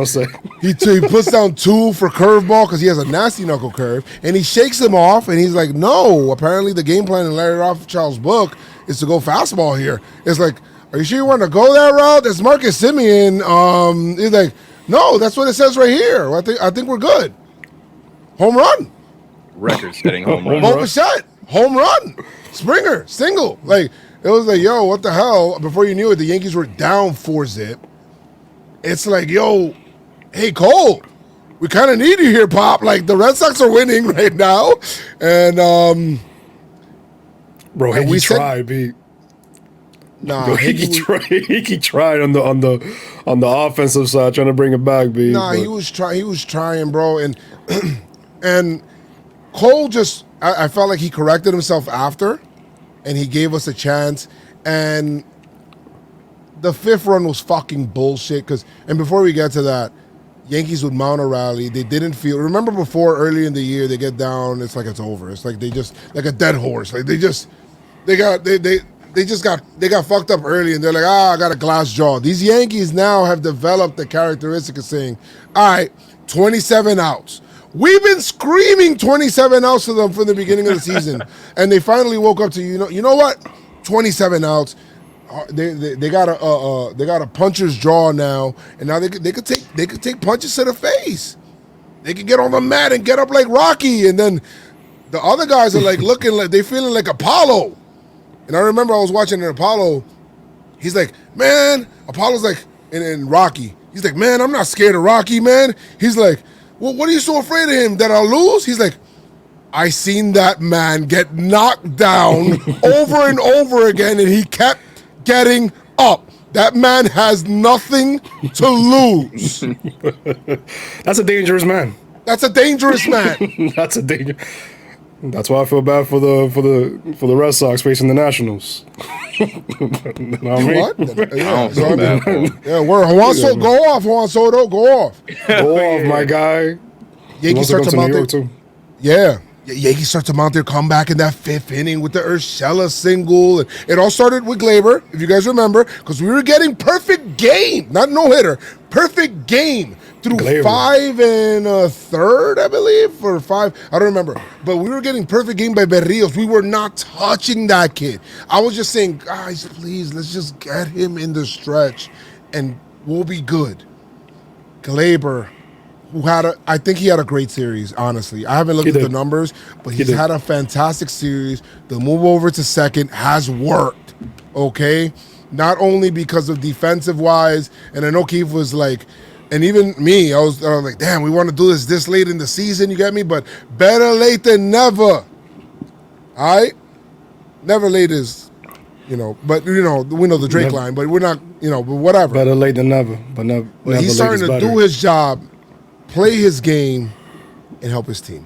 sé. He puts down 2 for curveball because he has a nasty knuckle curve, and he shakes him off, and he's like, no. Apparently, the game plan in Larry Rothschild's book is to go fastball here. It's like, are you sure you want to go that route? That's Marcus Simeon. He's like, no, that's what it says right here. I think we're good. Home run. Record-setting home run. Boba shot, home run, Springer, single. Like, it was like, yo, what the hell? Before you knew it, the Yankees were down 4-0. It's like, yo, hey, Cole, we kind of need you here, Pop. Like, the Red Sox are winning right now. And, bro, he tried, Pete. Nah, he tried on the offensive side, trying to bring it back, B. Nah, he was trying, bro. And Cole just, I felt like he corrected himself after, and he gave us a chance. And the 5th run was fucking bullshit. And before we get to that, Yankees would mount a rally. They didn't feel. Remember before, early in the year, they get down. It's like it's over. It's like they just like a dead horse. Like they got fucked up early, and they're like, I got a glass jaw. These Yankees now have developed the characteristic of saying, all right, 27 outs. We've been screaming 27 outs to them from the beginning of the season, and they finally woke up to you know what? 27 outs. They got a puncher's jaw now, and now they could take punches to the face. They could get on the mat and get up like Rocky, and then the other guys are like looking like they feeling like Apollo. And I remember I was watching an Apollo. He's like, man, Apollo's like in Rocky. He's like, man, I'm not scared of Rocky, man. He's like, well, what are you so afraid of him, that I'll lose? He's like, I seen that man get knocked down over and over again, and he kept getting up. That man has nothing to lose. That's a dangerous man. That's a dangerous man. That's why I feel bad for the Red Sox facing the Nationals. You know what? Yeah, we're Juan Soto. Go off, Juan Soto. Go off. Go off, my guy. Yankees start to mount their. Yeah. Yankees start to mount their comeback in that 5th inning with the Urshela single. It all started with Gleyber, if you guys remember, because we were getting perfect game, not no-hitter, perfect game through Gleyber. 5 1/3, I believe, or 5. I don't remember. But we were getting perfect game by Berrios. We were not touching that kid. I was just saying, guys, please, let's just get him in the stretch, and we'll be good. Gleyber, I think he had a great series, honestly. I haven't looked at the numbers, but he's had a fantastic series. The move over to second has worked, okay? Not only because of defensive-wise, and I know Keith was like, and even me, I was like, damn, we want to do this late in the season, you get me? But better late than never, all right? Never late is, but, we know the Drake line, but we're not, but whatever. Better late than never, but never. But he's starting to do his job, play his game, and help his team.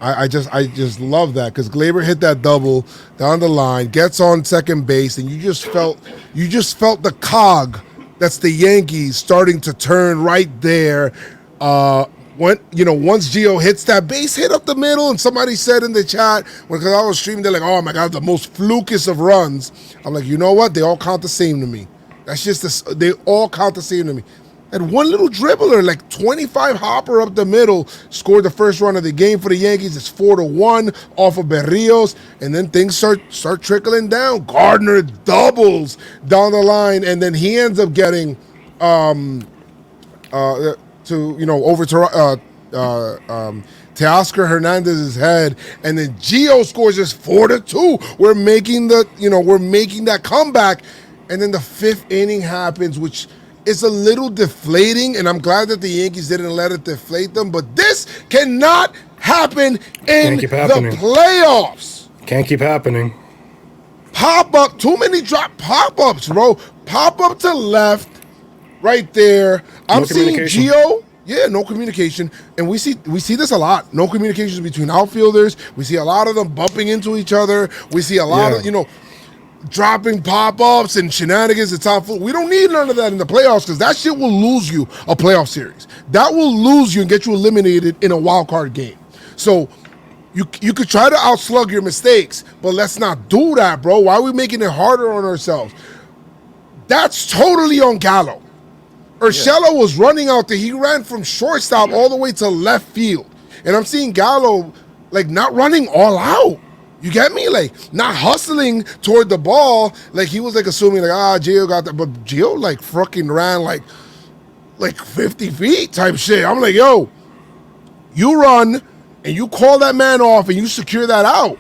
I just love that, because Gleyber hit that double down the line, gets on second base, and you just felt the cog that's the Yankees starting to turn right there. Once Gio hits that base hit up the middle, and somebody said in the chat, because I was streaming, they're like, oh my God, the most flukest of runs. I'm like, you know what? They all count the same to me. That's just they all count the same to me. And one little dribbler, like 25 hopper up the middle, scored the first run of the game for the Yankees. It's 4-1 off of Berrios, and then things start trickling down. Gardner doubles down the line, and then he ends up getting over to Teoscar Hernandez's head, and then Gio scores just 4-2. We're making that comeback, and then the fifth inning happens, which is a little deflating, and I'm glad that the Yankees didn't let it deflate them. But this cannot happen in the playoffs. Can't keep happening. Pop up, too many drop pop ups, bro. Pop up to left, right there. I'm seeing Gio. Yeah, no communication, and we see this a lot. No communications between outfielders. We see a lot of them bumping into each other. We see a lot of dropping pop-ups and shenanigans at top full. We don't need none of that in the playoffs because that shit will lose you a playoff series. That will lose you and get you eliminated in a wild card game. So you could try to outslug your mistakes, but let's not do that, bro. Why are we making it harder on ourselves? That's totally on Gallo. Urshela was running out there. He ran from shortstop all the way to left field. And I'm seeing Gallo, like, not running all out. You get me? Like, not hustling toward the ball. Like, he was, like, assuming, like, Gio got that. But Gio, like, fucking ran, like 50 feet type shit. I'm like, yo, you run, and you call that man off, and you secure that out.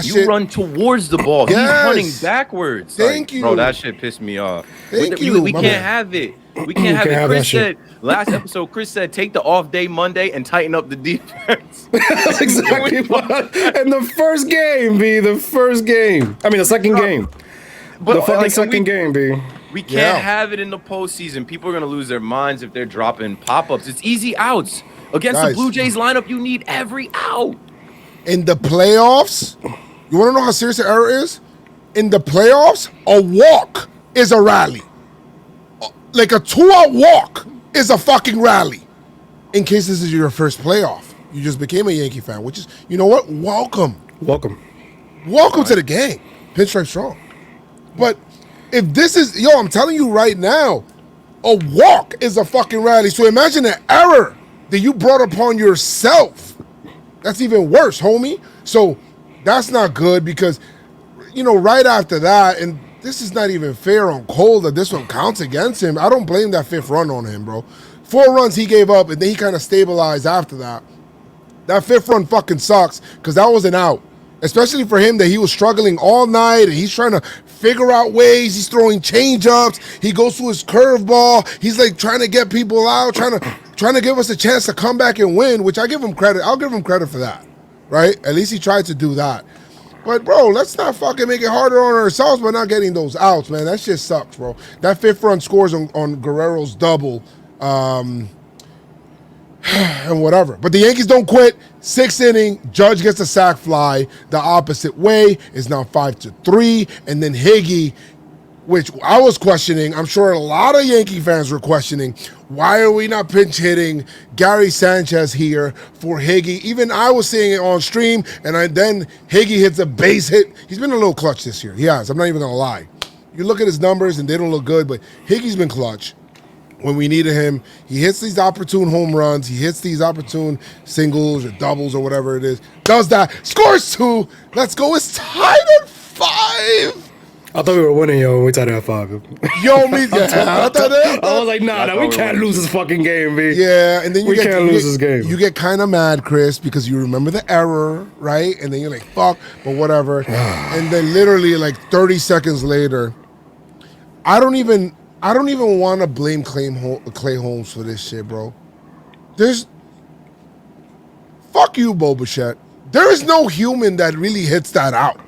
You run towards the ball. He's running backwards. Thank you. Bro, that shit pissed me off. We can't have it. We can't have it. Chris said, last episode, take the off day Monday and tighten up the defense. That's exactly what. And the first game, B. The first game. I mean, the second game. But the fucking second game, B. We can't have it in the postseason. People are going to lose their minds if they're dropping pop-ups. It's easy outs. Against the Blue Jays lineup, you need every out. In the playoffs, you want to know how serious the error is? In the playoffs, a walk is a rally. Like a 2-out walk is a fucking rally. In case this is your first playoff, you just became a Yankee fan, which is, you know what? Welcome to the gang. Pinstripe Strong. But if this is, I'm telling you right now, a walk is a fucking rally. So imagine an error that you brought upon yourself. That's even worse, homie. So that's not good because, right after that, and this is not even fair on Cole that this one counts against him. I don't blame that fifth run on him, bro. 4 runs he gave up, and then he kind of stabilized after that. That fifth run fucking sucks because that was an out, especially for him that he was struggling all night, and he's trying to figure out ways. He's throwing change-ups. He goes to his curveball. He's, like, trying to get people out, trying to give us a chance to come back and win, which I give him credit. I'll give him credit for that, right? At least he tried to do that. But, bro, let's not fucking make it harder on ourselves by not getting those outs, man. That shit sucks, bro. That fifth run scores on Guerrero's double and whatever. But the Yankees don't quit. 6th inning, Judge gets a sac fly the opposite way. It's now 5-3. And then Higgy, which I was questioning, I'm sure a lot of Yankee fans were questioning, why are we not pinch hitting Gary Sanchez here for Higgy? Even I was seeing it on stream, and then Higgy hits a base hit. He's been a little clutch this year. He has. I'm not even going to lie. You look at his numbers, and they don't look good, but Higgy's been clutch. When we needed him, he hits these opportune home runs. He hits these opportune singles or doubles or whatever it is. Does that. Scores 2. Let's go. It's tied at 5. I thought we were winning, yo. We tied at 5. I was like, nah, we can't lose this fucking game, B. Yeah, and then we can't lose this game. You get kind of mad, Chris, because you remember the error, right? And then you're like, fuck, but whatever. And then literally like 30 seconds later, I don't even want to blame Clay Holmes for this shit, bro. Fuck you, Bo Bichette. There is no human that really hits that out.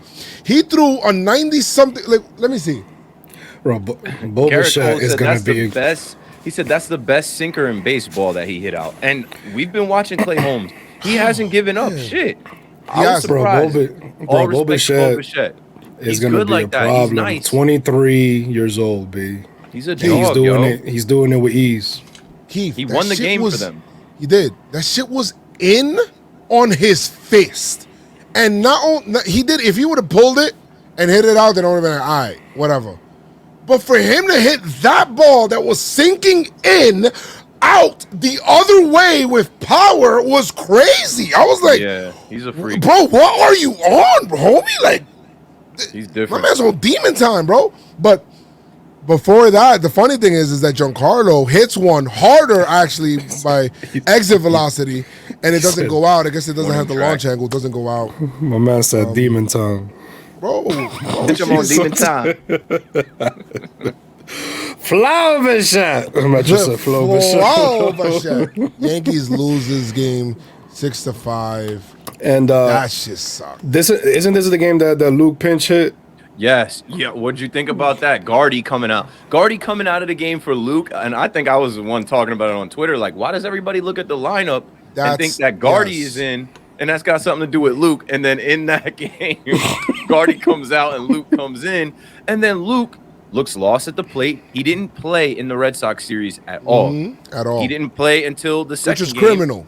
He threw a 90-something. Like, let me see. Bro, Bo Bichette is going to be the best. He said that's the best sinker in baseball that he hit out. And we've been watching Clay Holmes. He hasn't given up shit. I was surprised. Bo Bichette is going to be a problem. Nice. 23 years old, B. He's a dog, He's doing it with ease. Keith, he won the game for them. He did. That shit was in on his fist. And he did. If he would have pulled it and hit it out, then I would have been like, all right, whatever. But for him to hit that ball that was sinking in out the other way with power was crazy. I was like, yeah, he's a freak. bro, what are you on, homie? Like, He's my different. man's on demon time, bro. But before that, the funny thing is that Giancarlo hits one harder actually by exit velocity, and it doesn't go out. I guess it doesn't have the launch angle. It doesn't go out. My man said demon time. Bro, Bitch, I'm on demon time. Flower shot. I'm not just a flower shot. Yankees lose this game 6-5. And That shit sucked. isn't this the game that Luke pinch hit? Yes. Yeah. What'd you think about that? Guardy coming out of the game for Luke. And I think I was the one talking about it on Twitter. Like, why does everybody look at the lineup and think that Guardy is in? And that's got something to do with Luke. And then in that game, Guardy comes out and Luke comes in. And then Luke looks lost at the plate. He didn't play in the Red Sox series at all. At all. He didn't play until the second Which is game. criminal.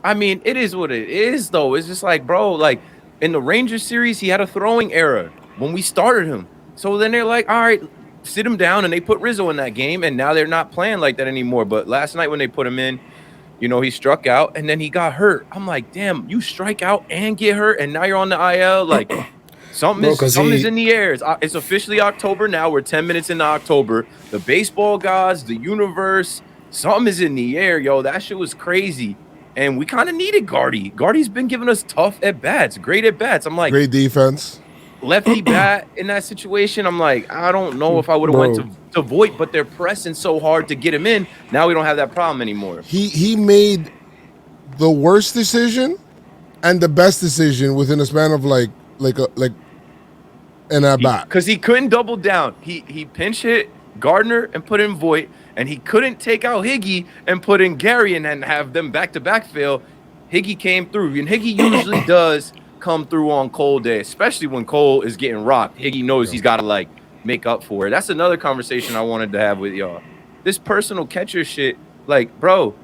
I mean, it is what it is, though. It's just like, bro, like in the Rangers series, he had a throwing error when we started him. So then they're like, all right, sit him down. And they put Rizzo in that game. And now they're not playing like that anymore. But last night when they put him in, you know, he struck out and then he got hurt. I'm like, damn, you strike out and get hurt. And now you're on the IL. Like, something is in the air. It's officially October now. We're 10 minutes into October. The baseball gods, the universe, something is in the air, yo. That shit was crazy. And we kind of needed Guardy. Guardy's been giving us tough at-bats, great at-bats. I'm like, great defense. Lefty bat in that situation. I'm like, I don't know if I would have went to Voit, but they're pressing so hard to get him in. Now we don't have that problem anymore. He made the worst decision and the best decision within a span of like an at-bat. Because he couldn't double down. He pinch hit Gardner and put in Voit, and he couldn't take out Higgy and put in Gary and then have them back-to-back fail. Higgy came through, and Higgy usually does come through on Cole Day, especially when Cole is getting rocked. Higgy knows he's got to, like, make up for it. That's another conversation I wanted to have with y'all. This personal catcher shit, like, bro,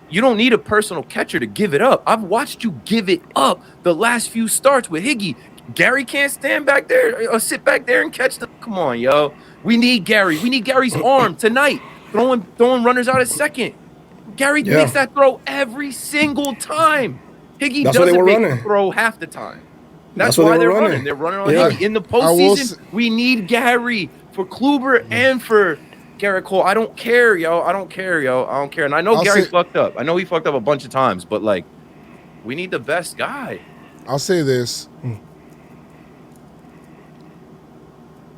you don't need a personal catcher to give it up. I've watched you give it up the last few starts with Higgy. Gary can't stand back there or sit back there and catch the. Come on, yo. We need Gary. We need Gary's arm tonight. Throwing runners out at second. Gary makes that throw every single time. Higgy doesn't make the throw half the time. That's why they're running. They're running on Higgy. In the postseason, we need Gary for Kluber and for Garrett Cole. I don't care, yo. I don't care. And I know Gary fucked up. I know he fucked up a bunch of times, but, like, we need the best guy. I'll say this.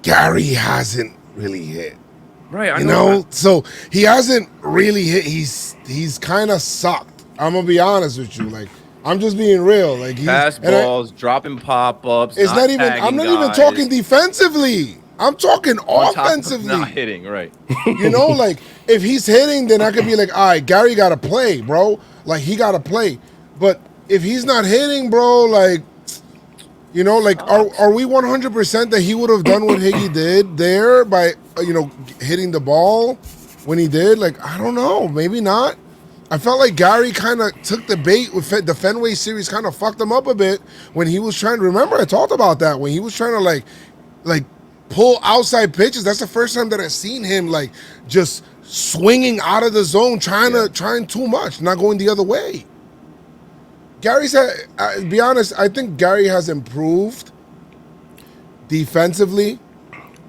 Gary hasn't really hit. Right, I know. You know, so he hasn't really hit. He's kind of sucked. I'm gonna be honest with you. Like, I'm just being real. Like, pass balls, dropping pop-ups. It's not even. I'm not even talking defensively. I'm talking offensively. Not hitting, right? You know, like, if he's hitting, then I could be like, all right, Gary got to play, bro. Like, he got to play. But if he's not hitting, bro, like, you know, like, are we 100% that he would have done what Higgy did there by, you know, hitting the ball when he did? Like, I don't know. Maybe not. I felt like Gary kind of took the bait with the Fenway series, kind of fucked him up a bit when he was trying to, remember I talked about that, when he was trying to, like pull outside pitches. That's the first time that I've seen him, like, just swinging out of the zone, trying too much, not going the other way. Gary's to be honest, I think Gary has improved defensively,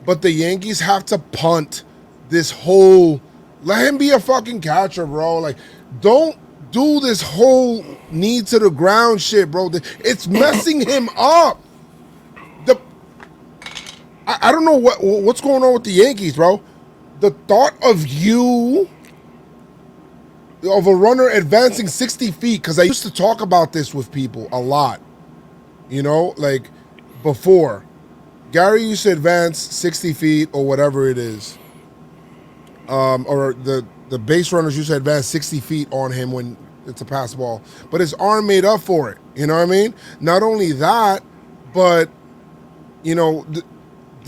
but the Yankees have to punt this whole, let him be a fucking catcher, bro. Like, don't do this whole knee to the ground shit, bro. It's messing him up. I don't know what's going on with the Yankees, bro. The thought of a runner advancing 60 feet, because I used to talk about this with people a lot, you know, like before. Gary used to advance 60 feet or whatever it is. Or the base runners used to advance 60 feet on him when it's a pass ball. But his arm made up for it, you know what I mean? Not only that, but, you know,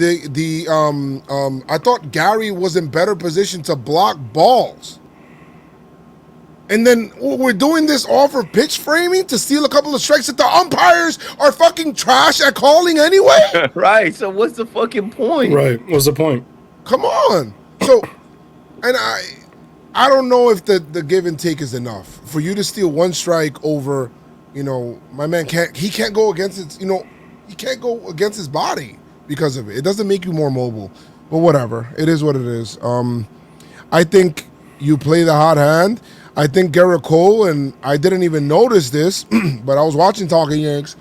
I thought Gary was in better position to block balls. And then we're doing this off of pitch framing to steal a couple of strikes that the umpires are fucking trash at calling anyway? Right. So what's the fucking point? Right. What's the point? Come on. So, and I don't know if the give and take is enough for you to steal one strike over. My man can't go against it. He can't go against his body because of it. It doesn't make you more mobile, but whatever. It is what it is. I think you play the hot hand. I think Garrett Cole, and I didn't even notice this, but I was watching Talking Yanks,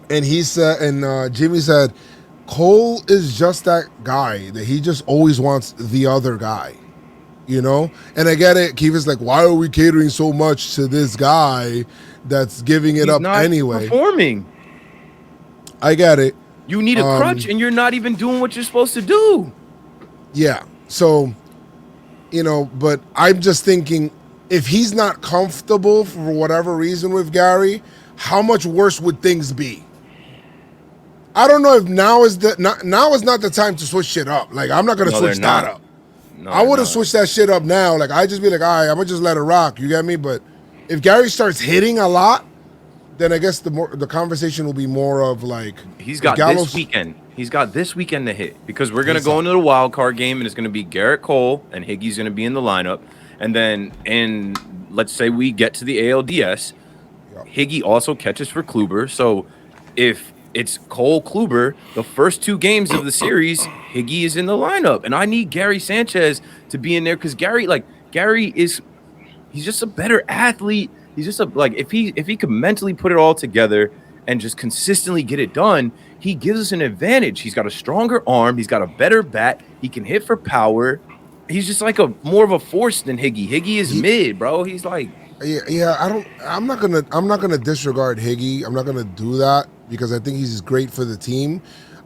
and he said, and Jimmy said, Cole is just that guy that he just always wants the other guy, And I get it. Keith is like, why are we catering so much to this guy that's giving it up not anyway? Performing. I get it. You need a crutch, and you're not even doing what you're supposed to do. Yeah. So, but I'm just thinking, if he's not comfortable for whatever reason with Gary, how much worse would things be? I don't know if now is not the time to switch shit up. Like, I'm not gonna switch that up. No, I would have switched that shit up now. Like, I just be like, all right, I'm gonna just let it rock. You get me? But if Gary starts hitting a lot, then I guess the conversation will be more of like, he's got this weekend. He's got this weekend to hit because we're gonna go into the wild card game and it's gonna be Garrett Cole and Higgy's gonna be in the lineup, and then let's say we get to the ALDS, Higgy also catches for Kluber. So if it's Cole Kluber, the first 2 games of the series, Higgy is in the lineup, and I need Gary Sanchez to be in there because Gary is he's just a better athlete. He's just if he could mentally put it all together and just consistently get it done, he gives us an advantage. He's got a stronger arm. He's got a better bat. He can hit for power. He's just like more of a force than Higgy. Higgy is mid, bro. He's like, yeah. I'm not gonna disregard Higgy. I'm not gonna do that because I think he's great for the team.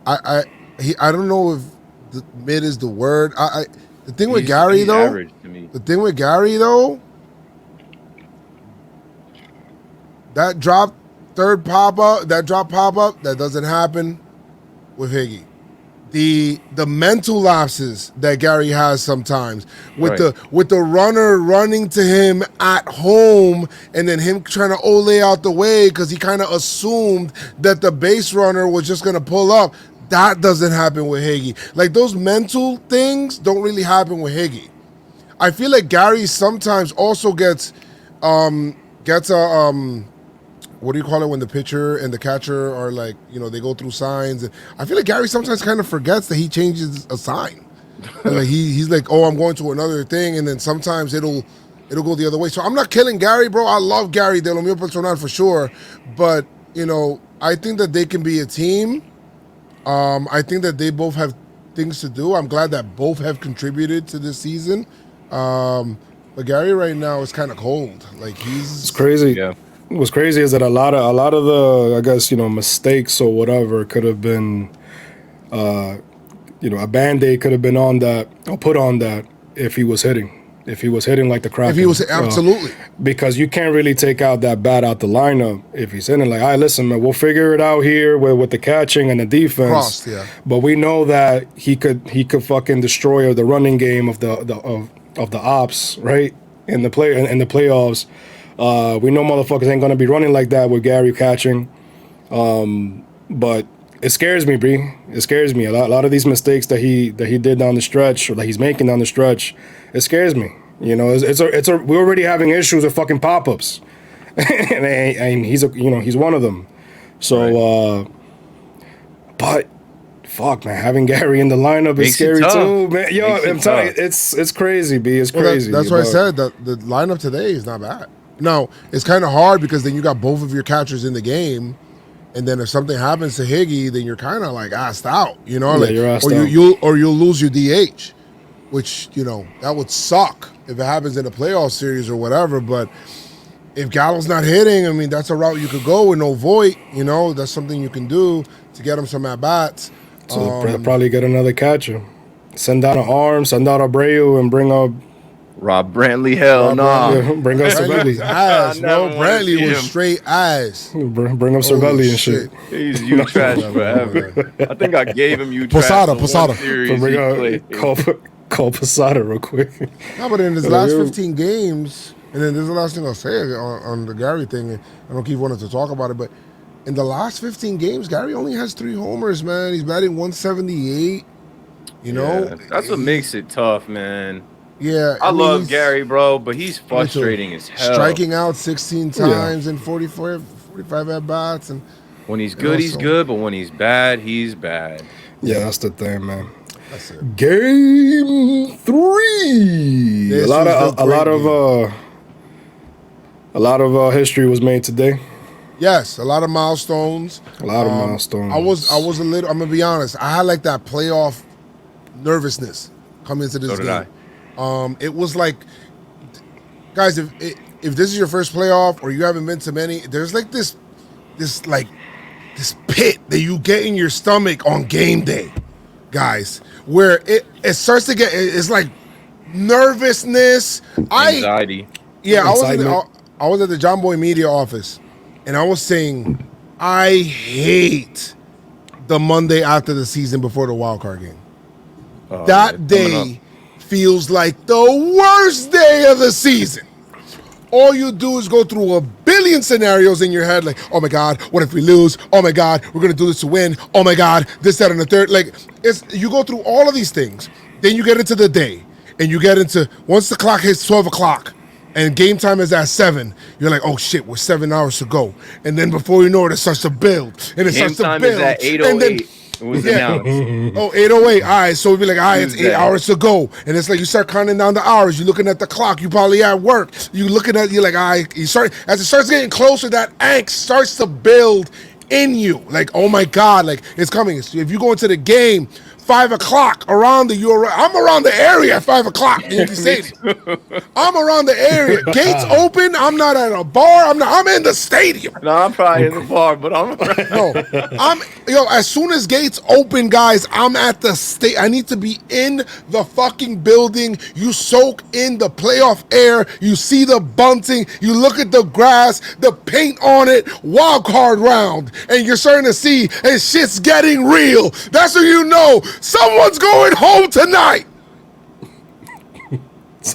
I don't know if the mid is the word. The thing with Gary though, that drop pop up, that doesn't happen with Higgy. The mental lapses that Gary has sometimes with the runner running to him at home and then him trying to ole out the way because he kind of assumed that the base runner was just going to pull up. That doesn't happen with Higgy. Like, those mental things don't really happen with Higgy. I feel like Gary sometimes also gets a what do you call it when the pitcher and the catcher are like, they go through signs. And I feel like Gary sometimes kind of forgets that he changes a sign. Like he's like, oh, I'm going to another thing, and then sometimes it'll go the other way. So I'm not killing Gary, bro. I love Gary de lo mío personal for sure, but I think that they can be a team. I think that they both have things to do. I'm glad that both have contributed to this season. But Gary right now is kind of cold. Like it's crazy. Yeah. What's crazy is that a lot of the, I guess, mistakes or whatever could have been, a Band-Aid could have been on that or put on that if he was hitting like the Kraken. If he was absolutely, because you can't really take out that bat out the lineup if he's hitting. Like, all right, listen, man, we'll figure it out here with the catching and the defense. Crossed, yeah. But we know that he could fucking destroy the running game of the ops, right? In the playoffs. We know motherfuckers ain't gonna be running like that with Gary catching, but it scares me, Bree. It scares me. A lot of these mistakes that he did down the stretch, or that he's making down the stretch, it scares me. We're already having issues with fucking pop-ups, and he's one of them. So, but fuck, man, having Gary in the lineup is scary too, man. Yo, I'm telling you, it's crazy, B. It's crazy. That's why I said that the lineup today is not bad. Now, it's kind of hard because then you got both of your catchers in the game, and then if something happens to Higgy, then you're kind of like asked out, you're asked out. You'll lose your DH, which that would suck if it happens in a playoff series or whatever. But if Gallo's not hitting, I mean, that's a route you could go with no Voit. That's something you can do to get him some at bats. So probably get another catcher, send out an arm, send out Abreu, and bring up Rob Brantley. Hell no. Bring up Cervelli. Ass, no. Brantley was straight ass. Bring up Cervelli and shit. He's you trash forever. I think I gave him you trash. Posada. Call Posada real quick. No, but in his last 15 games, and then this is the last thing I'll say on the Gary thing, and I don't keep wanting to talk about it, but in the last 15 games, Gary only has 3 homers, man. He's batting 178. You know, that's what makes it tough, man. Yeah, I mean, love Gary, bro, but he's frustrating as hell. Striking out 16 times in 45 at bats, and when he's good, he's good, but when he's bad, he's bad. Yeah, that's the thing, man. That's it. Game 3. A lot of history was made today. Yes, a lot of milestones. A lot of milestones. I was a little. I'm gonna be honest. I had like that playoff nervousness coming into this game. It was like, guys, if this is your first playoff or you haven't been to many, there's like this pit that you get in your stomach on game day, guys, where it starts to get. It's like nervousness, anxiety. I was at the Jomboy Media office, and I was saying, I hate the Monday after the season before the wild card game. That day feels like the worst day of the season. All you do is go through a billion scenarios in your head, like, oh my God, what if we lose? Oh my God, we're gonna do this to win. Oh my God, this, that, and the third. Like, you go through all of these things. Then you get into the day, and you get into, once the clock hits 12 o'clock, and game time is at 7, you're like, oh shit, we're 7 hours to go. And then before you know it, it starts to build. And it game starts to time build. Is at 8:08. It was announced. 8:08. All right, so we'd be like, all right, it's 8 hours to go. And it's like you start counting down the hours. You're looking at the clock. You probably at work. You're like, all right, as it starts getting closer, that angst starts to build in you. Like, oh my God, like it's coming. If you go into the game, 5 o'clock I'm around the area at 5 o'clock. I'm around the area. Gates open. I'm not at a bar. I'm in the stadium. No, I'm probably in the bar, but as soon as gates open, guys, I'm at the state. I need to be in the fucking building. You soak in the playoff air. You see the bunting. You look at the grass, the paint on it, wild card round, and you're starting to see, and shit's getting real. That's when you know someone's going home tonight.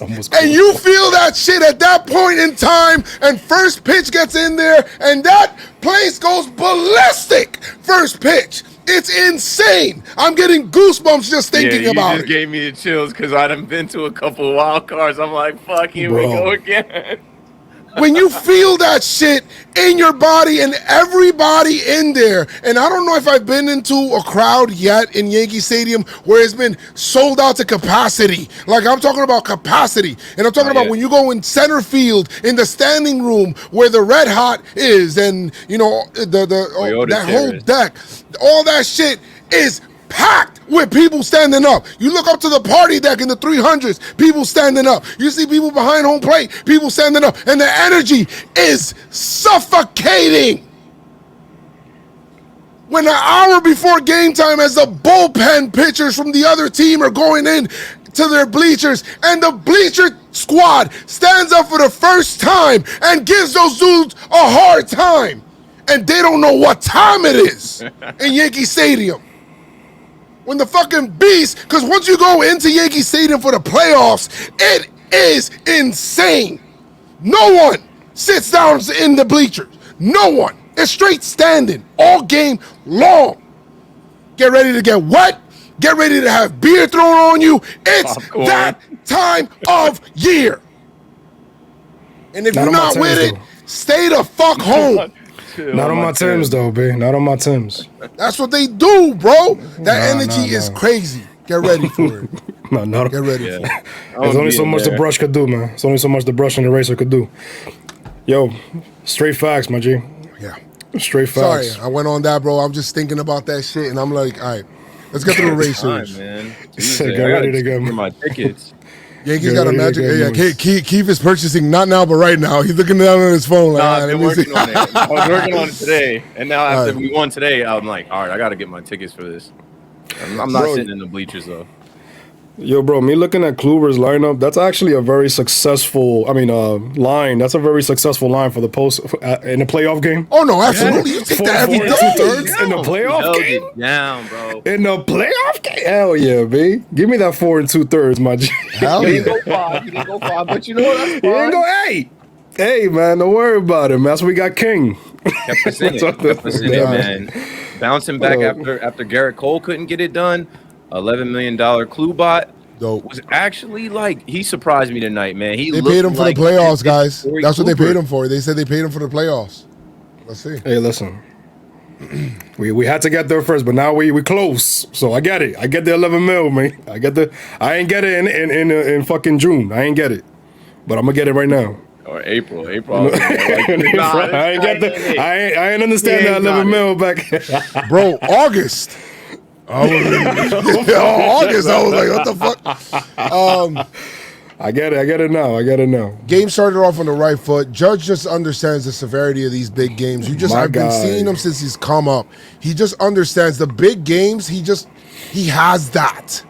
And you feel that shit at that point in time, and first pitch gets in there, and that place goes ballistic. First pitch. It's insane. I'm getting goosebumps just thinking about it. You just gave me the chills because I done been to a couple of wild cards. I'm like, fuck, here we go again. When you feel that shit in your body and everybody in there, and I don't know if I've been into a crowd yet in Yankee Stadium where it's been sold out to capacity. Like, I'm talking about capacity. And I'm talking about when you go in center field, in the standing room where the Red Hot is, and, you know, that whole deck, all that shit is packed with people standing up. You look up to the party deck in the 300s, people standing up. You see people behind home plate, people standing up, and the energy is suffocating. When an hour before game time, as the bullpen pitchers from the other team are going in to their bleachers, and the bleacher squad stands up for the first time and gives those dudes a hard time, and they don't know what time it is in Yankee Stadium. When the fucking beast, because once you go into Yankee Stadium for the playoffs, it is insane. No one sits down in the bleachers. No one. It's straight standing all game long. Get ready to get wet. Get ready to have beer thrown on you. It's that time of year. And if you're not with it, stay the fuck home. Not on my Timbs, though, B. Not on my Timbs. That's what they do, bro. That energy is crazy. Get ready for it. Get ready for it. There's only so much the brush could do, man. There's only so much the brush and the eraser could do. Yo, straight facts, my G. Yeah. Straight facts. Sorry, I went on that, bro. I'm just thinking about that shit, and I'm like, all right, let's get through the racers. Get ready to get my tickets. Yankees got a magic. Keith is purchasing, not now, but right now. He's looking down on his phone. Like, I've been working on it. I was working on it today. And now after we won today, I'm like, all right, I got to get my tickets for this. I'm not sitting in the bleachers, though. Yo, bro, me looking at Kluber's lineup, that's actually a very successful, line. That's a very successful line for the post in a playoff game. Oh, no, absolutely. You take that every day. 2/3 in the playoff game? Down, bro. In the playoff game? Hell yeah, B. Give me that 4 2/3, my G. Hell yeah. He didn't go 5, but you know what? That's fine. He didn't go 8. Hey, man, don't worry about it, man. That's what we got King. Kept us in it, man. Bouncing back after Garrett Cole couldn't get it done. $11 million Klubot Dope. was actually like he surprised me tonight, man. They paid him for the playoffs, guys. That's what they paid him for. They said they paid him for the playoffs. Let's see. Hey, listen. We had to get there first, but now we close. So I get it. I get the 11 mil, man. I ain't get it in fucking June. I ain't get it, but I'm gonna get it right now. Or April. I ain't get the. I ain't understand that 11 mil back. Bro, August. August. I was like, what the fuck? I get it now. Game started off on the right foot. Judge just understands the severity of these big games. I've been seeing him since he's come up. He just understands the big games. He has that.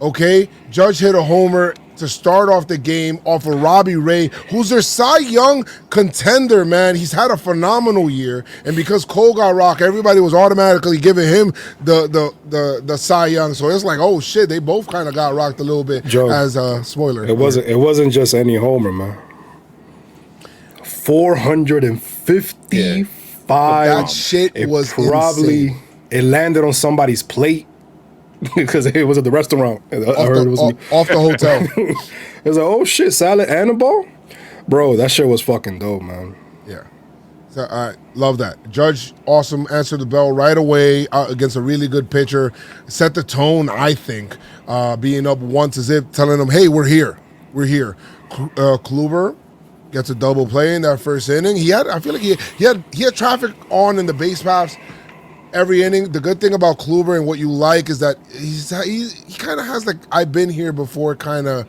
Okay? Judge hit a homer to start off the game off of Robbie Ray, who's their Cy Young contender, man. He's had a phenomenal year. And because Cole got rocked, everybody was automatically giving him the Cy Young. So it's like, oh shit, they both kind of got rocked a little bit. Joe, as a spoiler. It wasn't just any homer, man. 455. That shit was probably insane. It landed on somebody's plate. Because it was at the restaurant. Off the hotel. It was like, oh shit, salad and a ball? Bro, that shit was fucking dope, man. Yeah. So, I love that. Judge, awesome, answered the bell right away against a really good pitcher. Set the tone, I think, being up once as if telling them, hey, we're here. We're here. Kluber gets a double play in that first inning. I feel like he had traffic on in the base paths every inning. The good thing about Kluber and what you like is that he kind of has like I've been here before kind of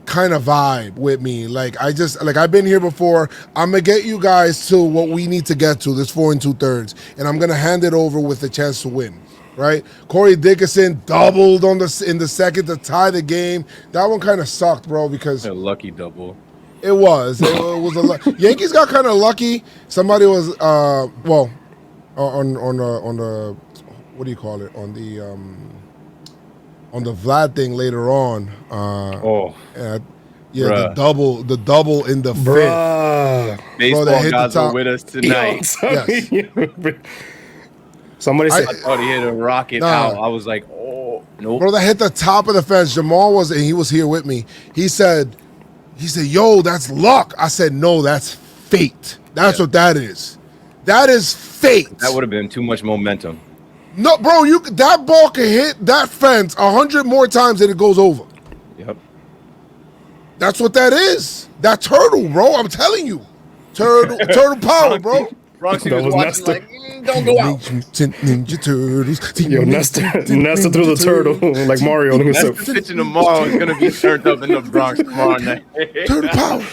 vibe with me. Like I've been here before. I'm gonna get you guys to what we need to get to, this 4 2/3, and I'm gonna hand it over with a chance to win. Right? Corey Dickerson doubled in the second to tie the game. That one kind of sucked, bro, because a lucky double. It was a Yankees got kind of lucky. Somebody was on the what do you call it, on the Vlad thing later on. The double in the fifth. Baseball gods are with us tonight. Yes. Somebody said, I thought he hit a rocket out. I was like, oh nope. Bro, that hit the top of the fence. Jamal he was here with me. He said, yo, that's luck. I said, no, that's fate. That's what that is. That is fate. That would have been too much momentum. No, bro, that ball can hit that fence 100 more times than it goes over. Yep. That's what that is. That turtle, bro. I'm telling you. Turtle power, bro. Bronx was watching Nestor. like, don't go out. Ninja Turtles. yo, Nestor threw the turtle like Mario. Nestor pitching tomorrow is going to be turned up in the Bronx tomorrow night. Turtle power.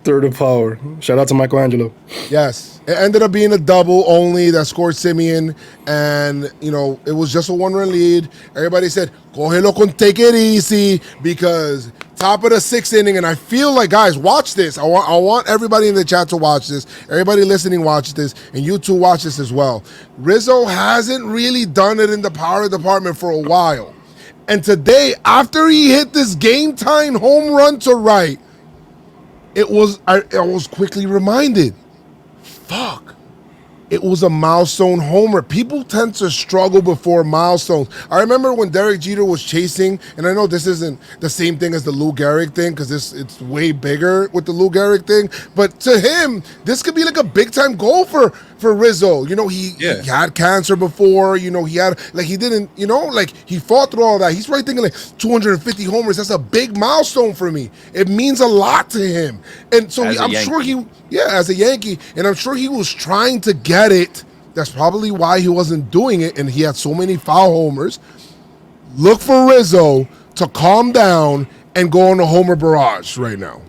Turtle power. Shout out to Michelangelo. Yes. It ended up being a double only that scored Simeon, and, it was just a 1-run lead. Everybody said, cógelo con take it easy, because top of the 6th inning, and I feel like, guys, watch this. I want everybody in the chat to watch this. Everybody listening, watch this, and you two watch this as well. Rizzo hasn't really done it in the power department for a while. And today, after he hit this game-time home run to right, I was quickly reminded, fuck, it was a milestone homer. People tend to struggle before milestones. I remember when Derek Jeter was chasing, and I know this isn't the same thing as the Lou Gehrig thing, because it's way bigger with the Lou Gehrig thing, but to him, this could be like a big-time goal for Rizzo. He had cancer before, he had, like, he didn't, he fought through all that. He's probably thinking like 250 homers. That's a big milestone for me. It means a lot to him. And so I'm sure as a Yankee, and I'm sure he was trying to get it. That's probably why he wasn't doing it, and he had so many foul homers. Look for Rizzo to calm down and go on a homer barrage right now.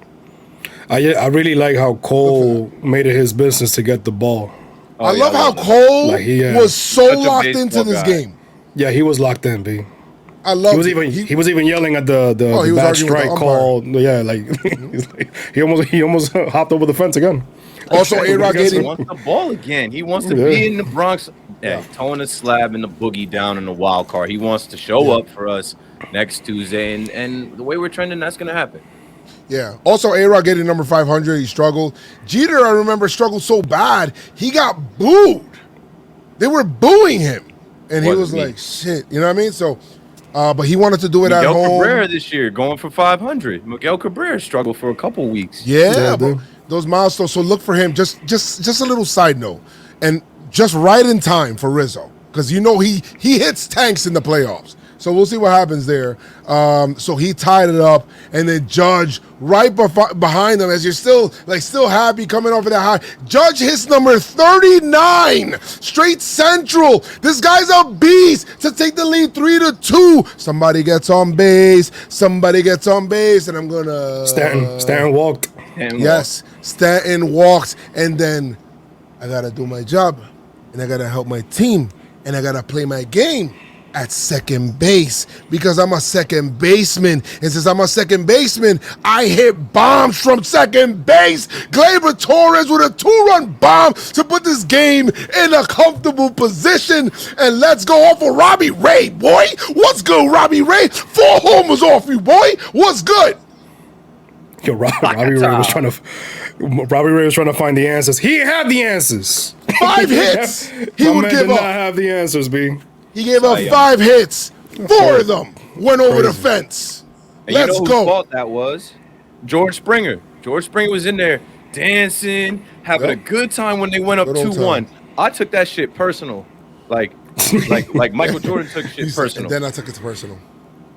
I really like how Cole made it his business to get the ball. I love how Cole was so locked into this game. Yeah, he was locked in, B. I love he was even yelling at the bad strike call. Yeah, like, he almost hopped over the fence again. Also, A-Rod he wants the ball again. He wants to be in the Bronx, towing the slab and the boogie down in the wild card. He wants to show up for us next Tuesday, and the way we're trending, that's going to happen. Yeah. Also, A-Rod getting number 500. He struggled. Jeter, I remember, struggled so bad, he got booed. They were booing him. And he was like, shit. You know what I mean? So, But he wanted to do it at Miguel home. Cabrera this year going for 500. Miguel Cabrera struggled for a couple weeks. Yeah, but those milestones. So look for him. Just a little side note, and just right in time for Rizzo, because you know he hits tanks in the playoffs. So we'll see what happens there. So he tied it up, and then Judge right behind them as you're still happy coming off of that high. Judge hits number 39, straight central. This guy's a beast to take the lead 3-2. Somebody gets on base, and I'm gonna Stanton walked. Yes, Stanton walks, and then I gotta do my job, and I gotta help my team, and I gotta play my game at second base because I'm a second baseman. And since I'm a second baseman, I hit bombs from second base. Gleyber Torres with a 2-run bomb to put this game in a comfortable position. And let's go off of Robbie Ray, boy. What's good, Robbie Ray? 4 homers off you, boy. What's good? Yo, Robbie Ray was trying to find the answers. He had the answers. 5 hits. He would give did up. not have the answers, B. He gave up 5 hits. 4 of them went over the fence. And Let's you know go. Whose fault that was? George Springer. George Springer was in there dancing, having a good time when they went up 2-1. I took that shit personal. Like Michael Jordan took shit personal. Then I took it personal.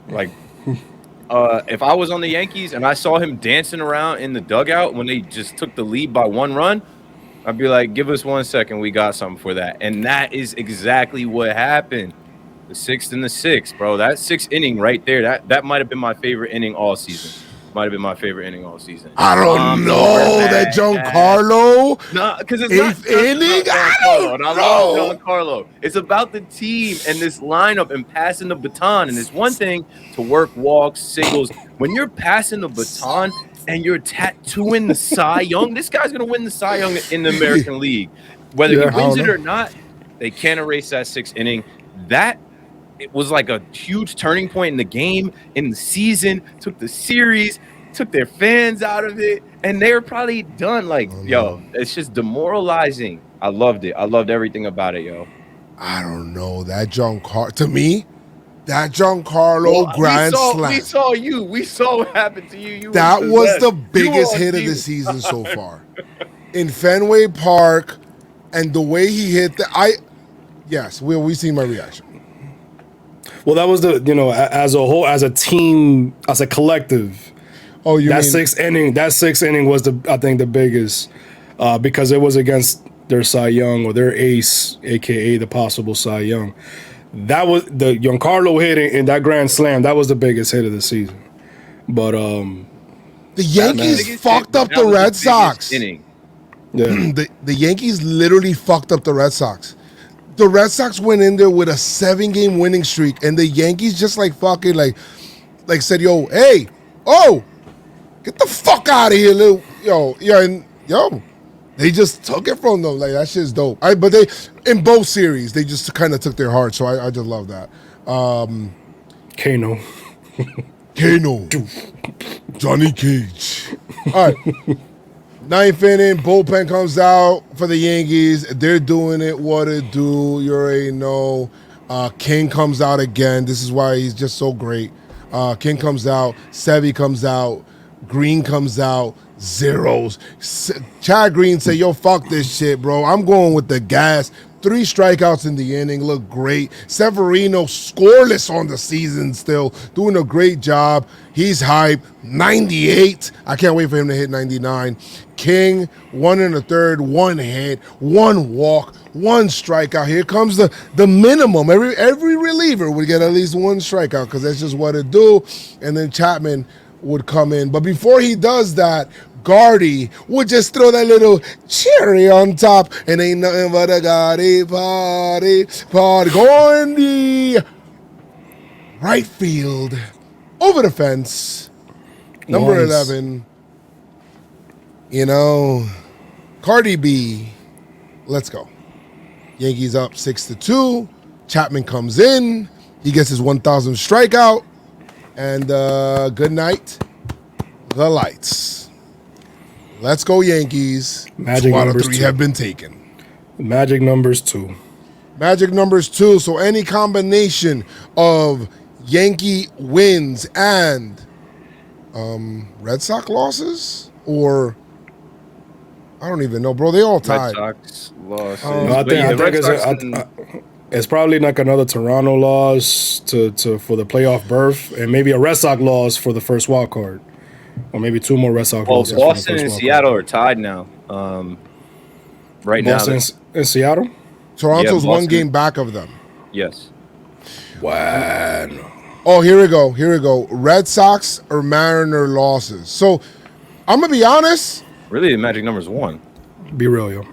Like, if I was on the Yankees and I saw him dancing around in the dugout when they just took the lead by 1 run, I'd be like, give us 1 second. We got something for that. And that is exactly what happened. The 6th and the 6th, bro. That 6th inning right there, that might have been my favorite inning all season. I don't know that Giancarlo. No, because it's 8th inning. I don't know. love Giancarlo. It's about the team and this lineup and passing the baton. And it's one thing to work walks, singles. When you're passing the baton and you're tattooing the Cy Young, this guy's gonna win the Cy Young in the American League. Whether he wins it or not, they can't erase that 6th inning. It was like a huge turning point in the game, in the season, took the series, took their fans out of it, and they were probably done. Like, yo, it's just demoralizing. I loved it. I loved everything about it, yo. I don't know. That Giancarlo, to me, that Giancarlo grand slam. We saw you. We saw what happened to you. That was the biggest hit of the season so far. In Fenway Park, and the way he hit yes, we seen my reaction. Well, that was as a whole, as a team, as a collective. Oh, that 6th inning? That 6th inning was I think the biggest because it was against their Cy Young or their ace, aka the possible Cy Young. That was the Giancarlo hit in that grand slam. That was the biggest hit of the season. But the Yankees fucked up the Red Sox. Yeah. The Yankees literally fucked up the Red Sox. The Red Sox went in there with a 7-game winning streak, and the Yankees just fucking said, "Yo, hey, get the fuck out of here, little yo." They just took it from them. Like, that shit's dope. But they, in both series, they just kind of took their heart. So I just love that. Kano, Johnny Cage. All right. 9th inning, bullpen comes out for the Yankees. They're doing it. What it do? You already know. King comes out again. This is why he's just so great. King comes out. Sevy comes out. Green comes out. Zeros. Chad Green said, yo, fuck this shit, bro. I'm going with the gas. 3 strikeouts in the inning. Look great. Severino scoreless on the season still. Doing a great job. He's hyped. 98. I can't wait for him to hit 99. King, 1 1/3, 1 hit, 1 walk, 1 strikeout. Here comes the minimum. Every reliever would get at least 1 strikeout because that's just what it do. And then Chapman would come in. But before he does that, Gardy would just throw that little cherry on top, and ain't nothing but a Gardy party. Going the right field, over the fence, number 11. Cardi B. Let's go. Yankees up 6-2. Chapman comes in. He gets his 1,000th strikeout. And good night, the lights. Let's go, Yankees. Magic 2 out of numbers 3 2. have been taken. Magic numbers 2. Magic numbers 2. So any combination of Yankee wins and Red Sox losses, or I don't even know, bro. They all Red tied. Sox losses. No, I But yeah, think Red it's, Sox and- it's probably like another Toronto loss to for the playoff berth, and maybe a Red Sox loss for the first wild card, or maybe two more Red Sox well, losses. For the Boston first and wild Seattle card. are tied now. Right Boston now, and Seattle. Toronto's Yeah, one Boston- game back of them. yes. Wow. Oh, here we go. Here we go. Red Sox or Mariner losses. So I'm gonna be honest. Really, the magic number is 1. Be real, yo.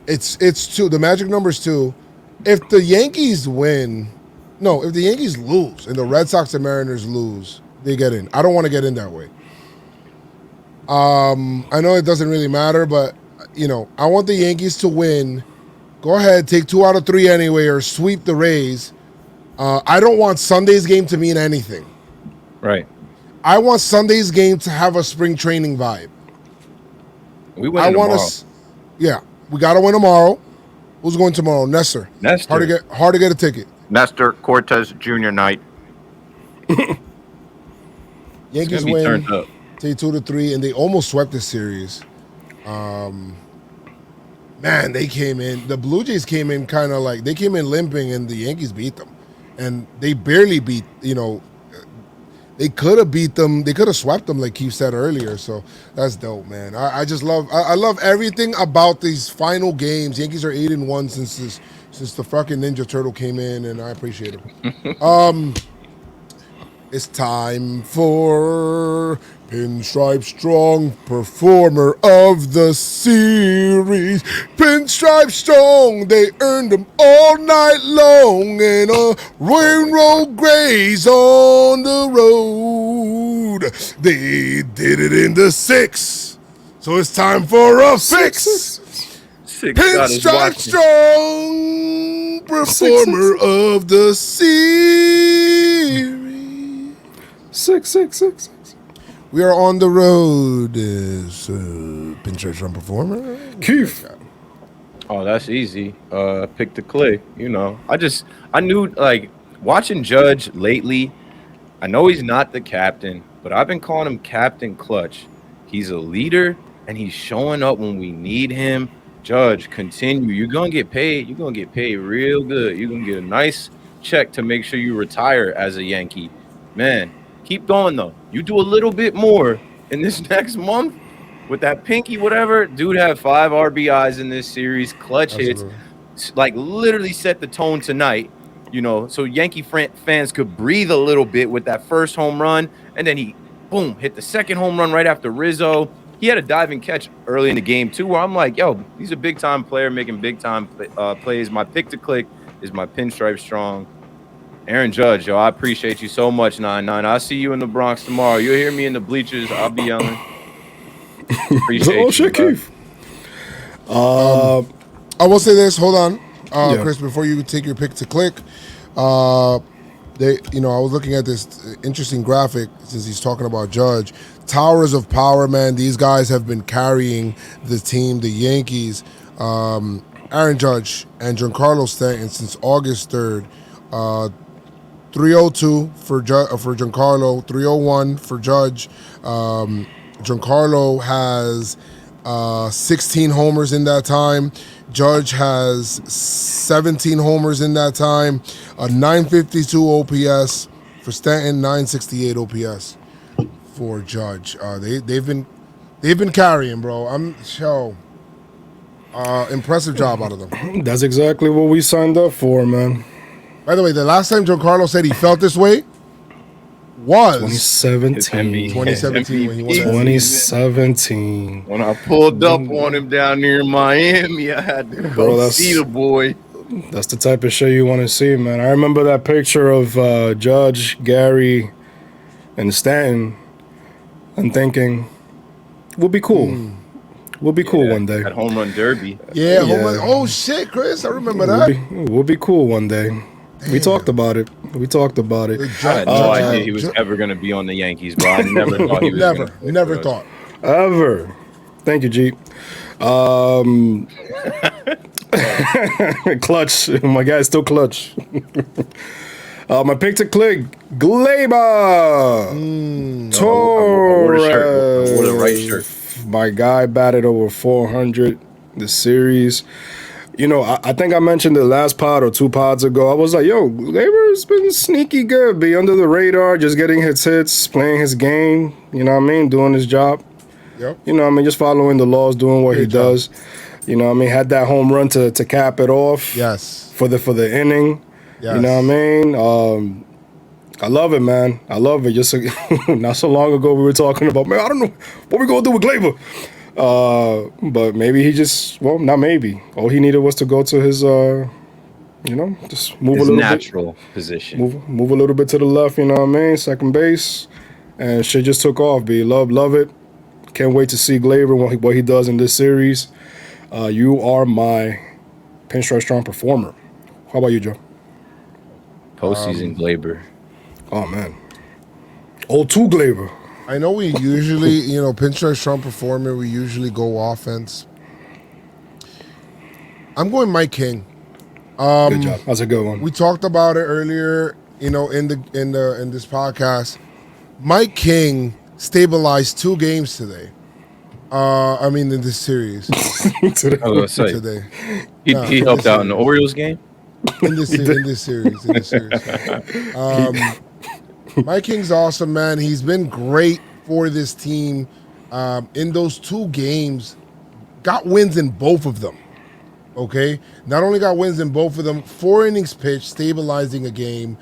It's 2. The magic number's 2. If the Yankees win, no, if the Yankees lose and the Red Sox and Mariners lose, they get in. I don't want to get in that way. I know it doesn't really matter, but I want the Yankees to win. Go ahead, take 2 out of 3 anyway, or sweep the Rays. I don't want Sunday's game to mean anything. Right. I want Sunday's game to have a spring training vibe. We win I want tomorrow. to. Yeah, we got to win tomorrow. Who's going tomorrow? Nestor. Nestor. Hard to get a ticket. Nestor Cortez Jr. night. It's Yankees gonna be win. turned up. Take 2-3, and they almost swept this series. Man, they came in. The Blue Jays came in kind of like they came in limping, and the Yankees beat them, and they barely beat. They could have beat them. They could have swept them, like Keith said earlier. So that's dope, man. I just love. I love everything about these final games. Yankees are 8-1 since the fucking Ninja Turtle came in, and I appreciate it. It's time for PinstripeStrong Performer of the Series. PinstripeStrong, they earned them all night long, and rainbow grays on the road. They did it in the 6, so it's time for a fix. 6 shot is watching. PinstripeStrong Performer of the Series. 6. We are on the road as PinstripeStrong Performer. Keith. Oh, that's easy. Pick the click. I knew, like, watching Judge lately. I know he's not the captain, but I've been calling him Captain Clutch. He's a leader, and he's showing up when we need him. Judge, continue. You're gonna get paid. You're gonna get paid real good. You're gonna get a nice check to make sure you retire as a Yankee. Man, keep going though. You do a little bit more in this next month with that pinky, whatever. Dude had 5 RBIs in this series, clutch hits, like literally set the tone tonight. So Yankee fans could breathe a little bit with that first home run, and then he, boom, hit the second home run right after Rizzo. He had a diving catch early in the game too, where I'm like, yo, he's a big time player making big time plays. My pick to click is my PinstripeStrong. Aaron Judge, yo, I appreciate you so much, 9-9. I'll see you in the Bronx tomorrow. You'll hear me in the bleachers. I'll be yelling. Appreciate you. Shit, bro. Keith. I will say this. Hold on, Yeah. Chris. Before you take your pick to click, I was looking at this interesting graphic since he's talking about Judge. Towers of power, man. These guys have been carrying the team, the Yankees. Aaron Judge and Giancarlo Stanton since August 3rd. 302 for Giancarlo, 301 for Judge. Giancarlo has 16 homers in that time. Judge has 17 homers in that time. A 952 OPS for Stanton, 968 OPS for Judge. They've been carrying, bro. Impressive job out of them. That's exactly what we signed up for, man. By the way, the last time Giancarlo said he felt this way was 2017. 2017 when he won that. 2017. When I pulled up on him down near Miami, I had to go see the boy. That's the type of shit you want to see, man. I remember that picture of Judge, Gary, and Stanton, and thinking, we'll be cool. We'll be cool one day. That home run derby. Yeah. Oh shit, Chris, I remember that. We'll be cool one day. Damn. We talked about it. I had no idea he was ever going to be on the Yankees, bro. I never thought he was Never thought. Ever. Thank you, Jeep. Clutch. My guy's still clutch. My pick to click Gleyber Torres. What a right shirt. My guy batted over 400 this series. You know, I think I mentioned the last pod or 2 pods ago. I was like, yo, Gleyber's been sneaky good. Be under the radar, just getting his hits, playing his game. You know what I mean? Doing his job. Yep. You know what I mean? Just following the laws, doing what he does. You know what I mean? Had that home run to cap it off. Yes. For the inning. Yes. You know what I mean? I love it, man. I love it. Just not so long ago we were talking about, man, I don't know what we're going to do with Gleyber. But maybe he just, well, not maybe. All he needed was to go to his, just move His a little natural position. Move a little bit to the left, you know what I mean? Second base. And shit just took off, B. Love it. Can't wait to see Gleyber, what he does in this series. You are my PinstripeStrong performer. How about you, Joe? Postseason Gleyber. Oh, man. 0-2 Gleyber. I know we usually, PinstripeStrong performer, we usually go offense. I'm going Mike King. Good job. That's a good one. We talked about it earlier, in this podcast. Mike King stabilized 2 games today. In this series. I was gonna say, Today. he helped out in the Orioles game. In this series. Mike King's awesome, man. He's been great for this team. In those 2 games, got wins in both of them. Okay? Not only got wins in both of them, 4 innings pitched, stabilizing a game,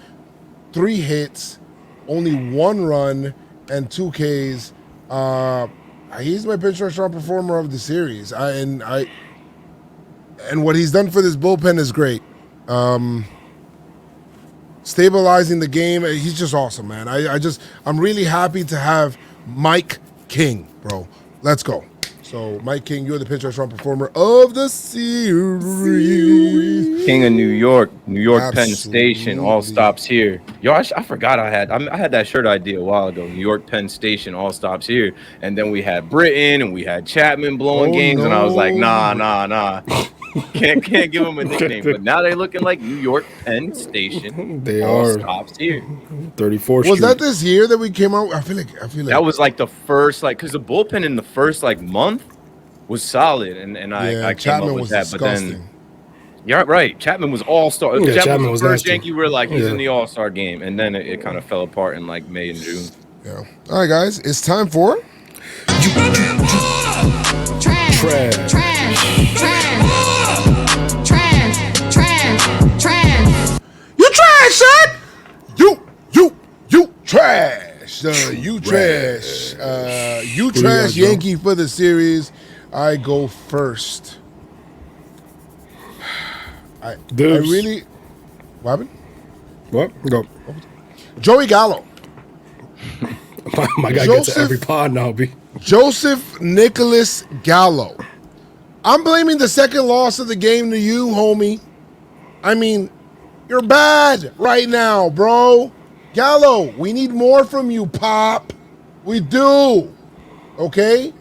3 hits, only 1 run, and 2 Ks. He's my PinstripeStrong performer of the series. And what he's done for this bullpen is great. Stabilizing the game, he's just awesome, man. I'm really happy to have Mike King, bro. Let's go. So, Mike King, you're the PinstripeStrong performer of the series. King of New York, Penn Absolutely. Station, all stops here. Yo, I forgot I had that shirt idea a while ago. New York, Penn Station, all stops here. And then we had Britain and we had Chapman blowing games, and I was like, nah. Can't give them a nickname. But now they're looking like New York, Penn Station. They all are. stops here. 34th Was Street. that this year that we came out? I feel like That was like the first, because the bullpen in the first month was solid, and I came Chapman up with was that. disgusting. But then, you're right. Chapman was all-star. Yeah, Chapman was the first nasty. Yankee. We were like, he's Yeah. in the all-star game, and then it kind of fell apart in like May and June. Yeah. All right, guys, it's time for Trash. You Trash, son. You trash. You trash. You do you trash got, Joe? Yankee for the series. I go first. I Dibs. really. What happened? What? Go. Joey Gallo. My guy gets to every pod now, B. Joseph Nicholas Gallo. I'm blaming the second loss of the game to you, homie. I mean, you're bad right now, bro. Gallo, we need more from you, Pop. We do. Okay?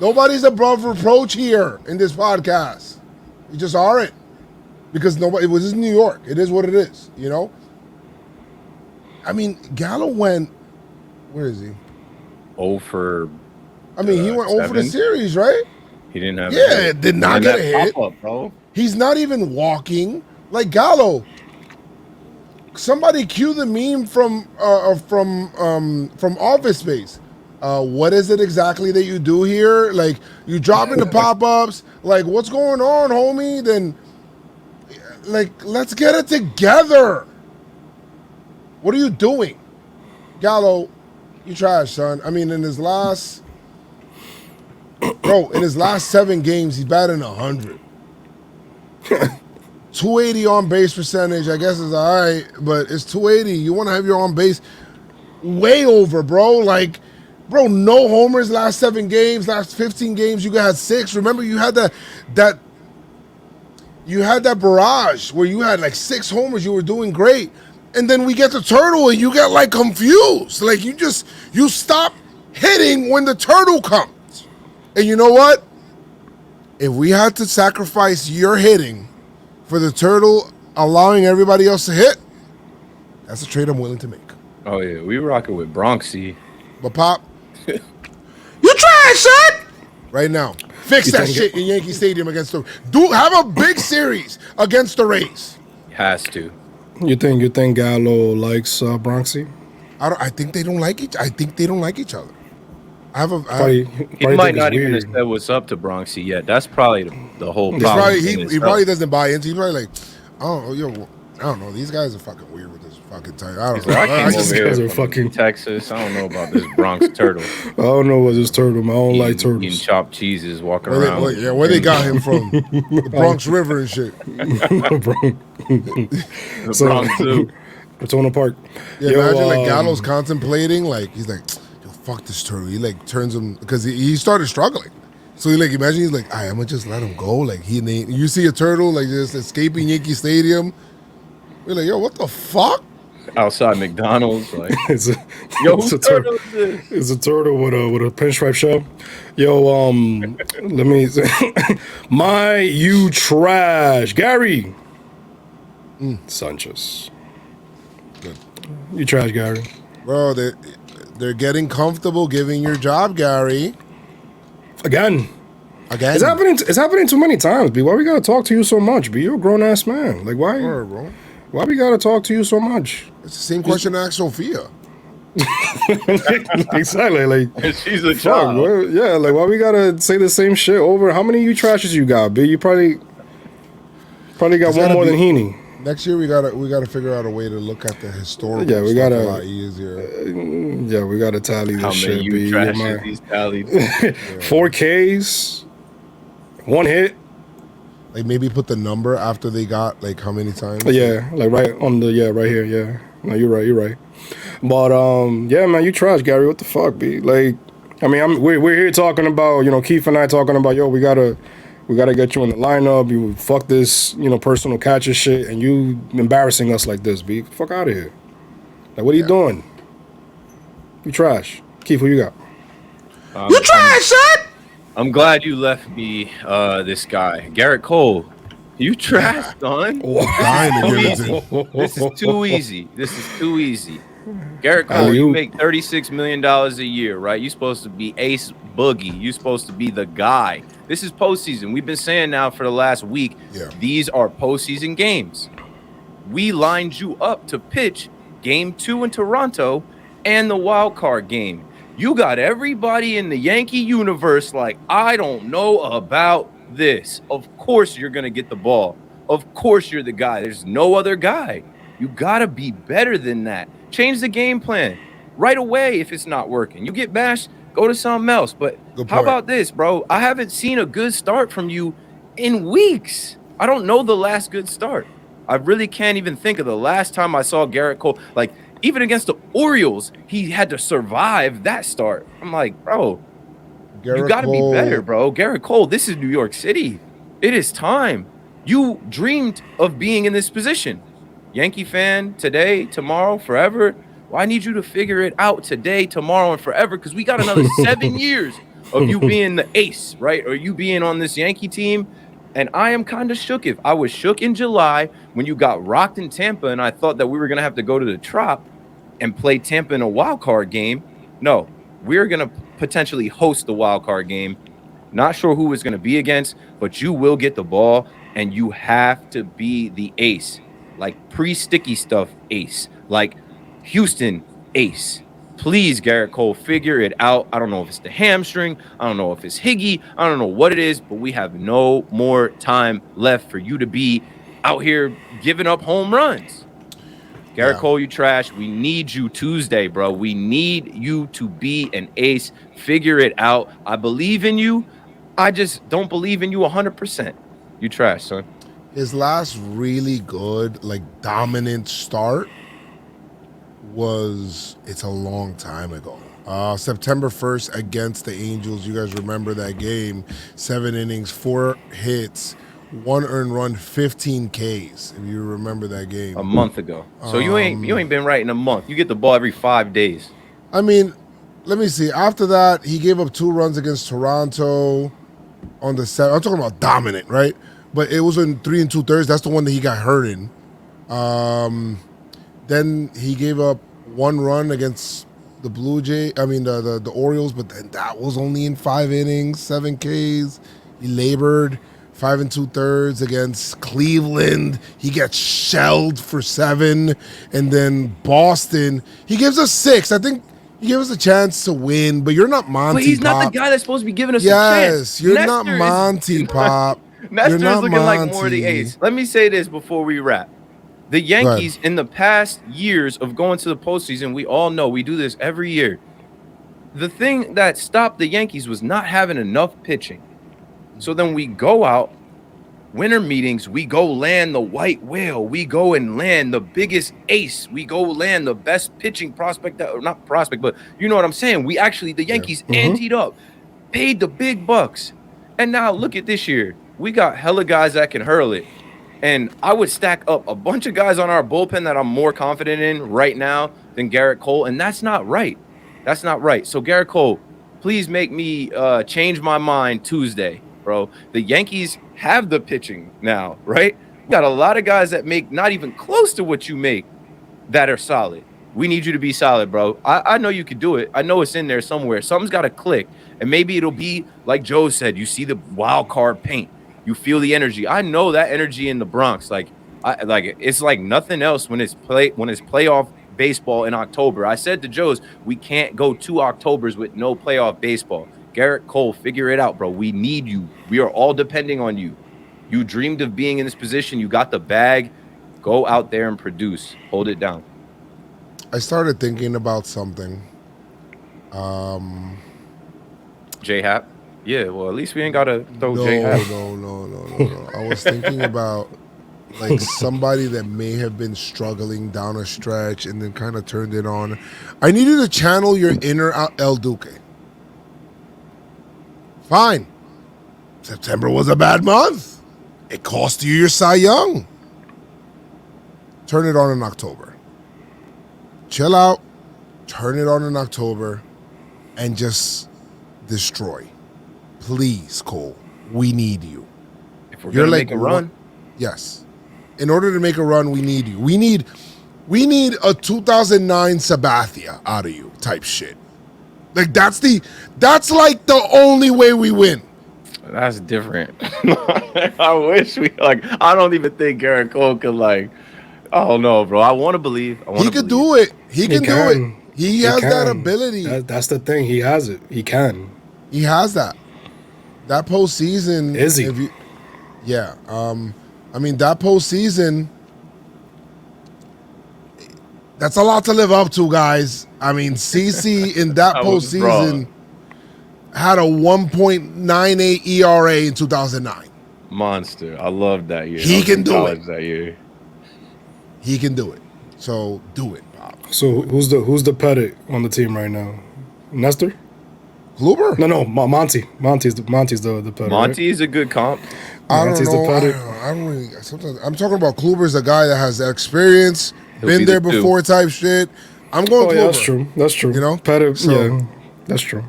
Nobody's above reproach here in this podcast. We just aren't. Because nobody, it was in New York. It is what it is, you know? I mean, Gallo went, where is he? For I mean, he went over the 7. series, right? He didn't have. Yeah, did not get a hit. Pop-up, bro. He's not even walking. Like Gallo. Somebody cue the meme from Office Space. What is it exactly that you do here? Like, you drop into pop-ups. Like, what's going on, homie? Then, like, let's get it together. What are you doing? Gallo, you trash, son. I mean, in his last 7 games, he's batting 100. 280 on base percentage, I guess is all right, but it's 280. You want to have your on base way over, bro. Like, bro, no homers last 7 games, last 15 games. You had 6. Remember, you had that barrage where you had like 6 homers. You were doing great. And then we get the turtle and you get like confused. Like you stop hitting when the turtle comes. And you know what? If we had to sacrifice your hitting for the turtle allowing everybody else to hit, that's a trade I'm willing to make. Oh yeah, we rocking with Bronxy. But Pop, you trash, son. Right now, fix that shit in Yankee Stadium against the. Have a big series against the Rays. Has to. You think Gallo likes Bronxy? I think they don't like each. I think they don't like each other. He might not even have said what's up to Bronxy yet. That's probably the whole problem. He probably doesn't buy into. He's probably like, oh, I don't know. These guys are fucking weird with this fucking title. I don't know. These guys are fucking Texas. I don't know about this Bronx turtle. I don't know what this turtle. I don't like turtles. Eating chopped cheeses, walking around. Where they got him from? The Bronx River and shit. The Bronx Zoo. Petona Park. Yeah, imagine like Gallo's contemplating. Like he's like, yo, fuck this turtle. He like turns him because he started struggling. So imagine he's like, I'm gonna just let him go. Like you see a turtle like just escaping Yankee Stadium. We're like, yo, what the fuck? Outside McDonald's, like it's a turtle with a pinstripe shell. Yo, let me you trash, Gary Sanchez. Good. You trash, Gary. Bro, they're getting comfortable giving your job, Gary. Again. It's happening too many times, B. Why we gotta talk to you so much, B? You're a grown ass man. Like why? Sure, bro. Why we gotta talk to you so much? It's the same question I asked Sophia. Exactly. Like she's a child. Yeah, like why we gotta say the same shit over? How many you trashes you got, B? You probably got one more than Heaney. Next year we gotta figure out a way to lok at the historical. Yeah, we gotta a lot easier. Yeah, we gotta tally this shit. How many you trashes these tallied? 4 Ks, 1 hit. Like maybe put the number after they got like how many times? Yeah, like right here. Yeah, no, you're right. But yeah, man, you trash, Gary. What the fuck, B? Like, I mean, we're here talking about, Keith and I talking about, yo, we gotta get you in the lineup. You fuck this, personal catcher shit, and you embarrassing us like this, B. Fuck out of here. Like, what are you doing? You trash, Keith. Who you got? You trash, son. I'm glad you left me this guy, Garrett Cole. You trash, son. This is too easy. Garrett Cole, you make $36 million a year, right? You're supposed to be Ace Boogie. You're supposed to be the guy. This is postseason. We've been saying now for the last week, these are postseason games. We lined you up to pitch Game 2 in Toronto and the wild card game. You got everybody in the Yankee universe like, I don't know about this. Of course you're going to get the ball. Of course you're the guy. There's no other guy. You got to be better than that. Change the game plan right away if it's not working. You get bashed, go to something else. But how about this, bro? I haven't seen a good start from you in weeks. I don't know the last good start. I really can't even think of the last time I saw Garrett Cole. Like, even against the Orioles, he had to survive that start. I'm like, bro, you got to be better, bro. Garrett Cole, this is New York City. It is time. You dreamed of being in this position. Yankee fan, today, tomorrow, forever. Well, I need you to figure it out today, tomorrow, and forever, because we got another 7 years of you being the ace, right? Or you being on this Yankee team. And I am kind of shook. If I was shook in July when you got rocked in Tampa and I thought that we were going to have to go to the Trop and play Tampa in a wild card game. No, we're going to potentially host the wild card game. Not sure who it's going to be against, but you will get the ball and you have to be the ace. Like pre-sticky stuff ace. Like Houston ace. Please, Garrett Cole, figure it out. I don't know if it's the hamstring. I don't know if it's Higgy. I don't know what it is, but we have no more time left for you to be out here giving up home runs. Garrett Cole, you trash. We need you Tuesday, bro. We need you to be an ace. Figure it out. I believe in you. I just don't believe in you 100%. You trash, son. His last really good, like, dominant start it's a long time ago. September 1st against the Angels. You guys remember that game. 7 innings, 4 hits, 1 earned run, 15 Ks. If you remember that game. A month ago. So you ain't been right in a month. You get the ball every 5 days. I mean, let me see. After that, he gave up 2 runs against Toronto on the 7th. I'm talking about dominant, right? But it was in 3 2/3. That's the one that he got hurt in. Then he gave up one run against the the Orioles, but then that was only in 5 innings, 7 Ks. He labored 5 2/3 against Cleveland. He gets shelled for 7, and then Boston. He gives us 6. I think he gave us a chance to win, but you're not Monty. But he's not Pop. the guy that's supposed to be giving us a chance. Yes, you're not Monty, Pop. Nestor You're is not looking like Monty. more of the ace. Let me say this before we wrap. The Yankees, in the past years of going to the postseason, we all know we do this every year. The thing that stopped the Yankees was not having enough pitching. So then we go out, winter meetings, we go land the white whale. We go and land the biggest ace. We go land the best pitching prospect, or not prospect, but you know what I'm saying. We actually, the Yankees anteed up, paid the big bucks. And now look at this year. We got hella guys that can hurl it. And I would stack up a bunch of guys on our bullpen that I'm more confident in right now than Garrett Cole. And that's not right. That's not right. So Garrett Cole, please make me change my mind Tuesday, bro. The Yankees have the pitching now, right? We got a lot of guys that make not even close to what you make that are solid. We need you to be solid, bro. I know you could do it. I know it's in there somewhere. Something's got to click. And maybe it'll be like Joe said, you see the wild card paint. You feel the energy. I know that energy in the Bronx. It's like nothing else when it's playoff baseball in October. I said to Joe's, we can't go 2 Octobers with no playoff baseball. Garrett Cole, figure it out, bro. We need you. We are all depending on you. You dreamed of being in this position. You got the bag. Go out there and produce. Hold it down. I started thinking about something. J-Hap? Yeah, well, at least we ain't got to throw No. J-Hap. I was thinking about like somebody that may have been struggling down a stretch and then kind of turned it on. I need you to channel your inner El Duque. Fine. September was a bad month. It cost you your Cy Young. Turn it on in October. Chill out. Turn it on in October and just destroy. Please, Cole. We need you. If we're going to make a run. Yes. In order to make a run, we need you. We need a 2009 Sabathia out of you type shit. Like that's like the only way we win. That's different. I wish I don't even think Garrett Cole could I don't know, bro. I want to believe. He could do it. He can do it. He has that ability. That's the thing. He has it. He can. He has that. That postseason. Is he? Yeah. That postseason. That's a lot to live up to, guys. CC in that postseason had a 1.98 ERA in 2009. Monster. I love that year. He can do it. That year. He can do it. So do it, Bob. So who's the pettit on the team right now? Nestor? Kluber? No, Monty. Monty's the pettit. Monty is a good comp. I don't Monty's know. the pettit. I don't really. Sometimes I'm talking about Kluber's a guy that has that experience, He'll been be there the before type shit. I'm going Kluber. Yeah, that's true. That's true. You know? Pettit, So- yeah, that's true.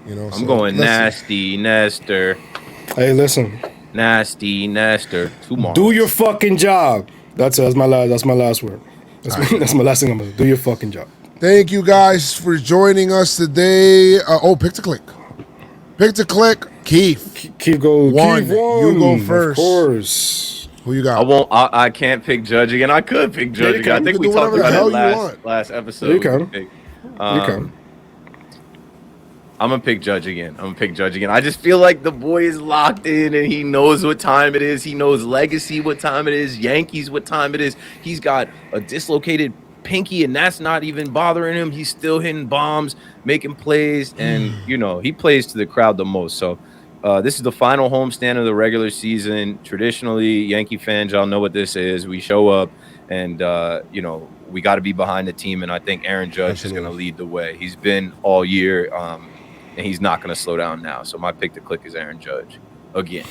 I'm going nasty Nestor. Hey, listen. Nasty Nestor. Tomorrow. Do your fucking job. That's my last word. That's my last thing I'm gonna do. Do your fucking job. Thank you guys for joining us today. Pick to click. Pick to click. Keith. Keith go. One. Keith won. You go first. Of course. Who you got? I can't pick Judge again. I could pick Judge you again. I can. think You we can do talked whatever the about hell you it want. last episode. You can. You can. I'm gonna pick Judge again. I just feel like the boy is locked in and he knows what time it is. He knows Legacy what time it is, Yankees what time it is. He's got a dislocated pinky and that's not even bothering him. He's still hitting bombs, making plays, and he plays to the crowd the most. So this is the final homestand of the regular season. Traditionally, Yankee fans, y'all know what this is. We show up and we got to be behind the team, and I think Aaron Judge is going to lead the way. He's been all year. And he's not going to slow down now. So my pick to click is Aaron Judge. Again.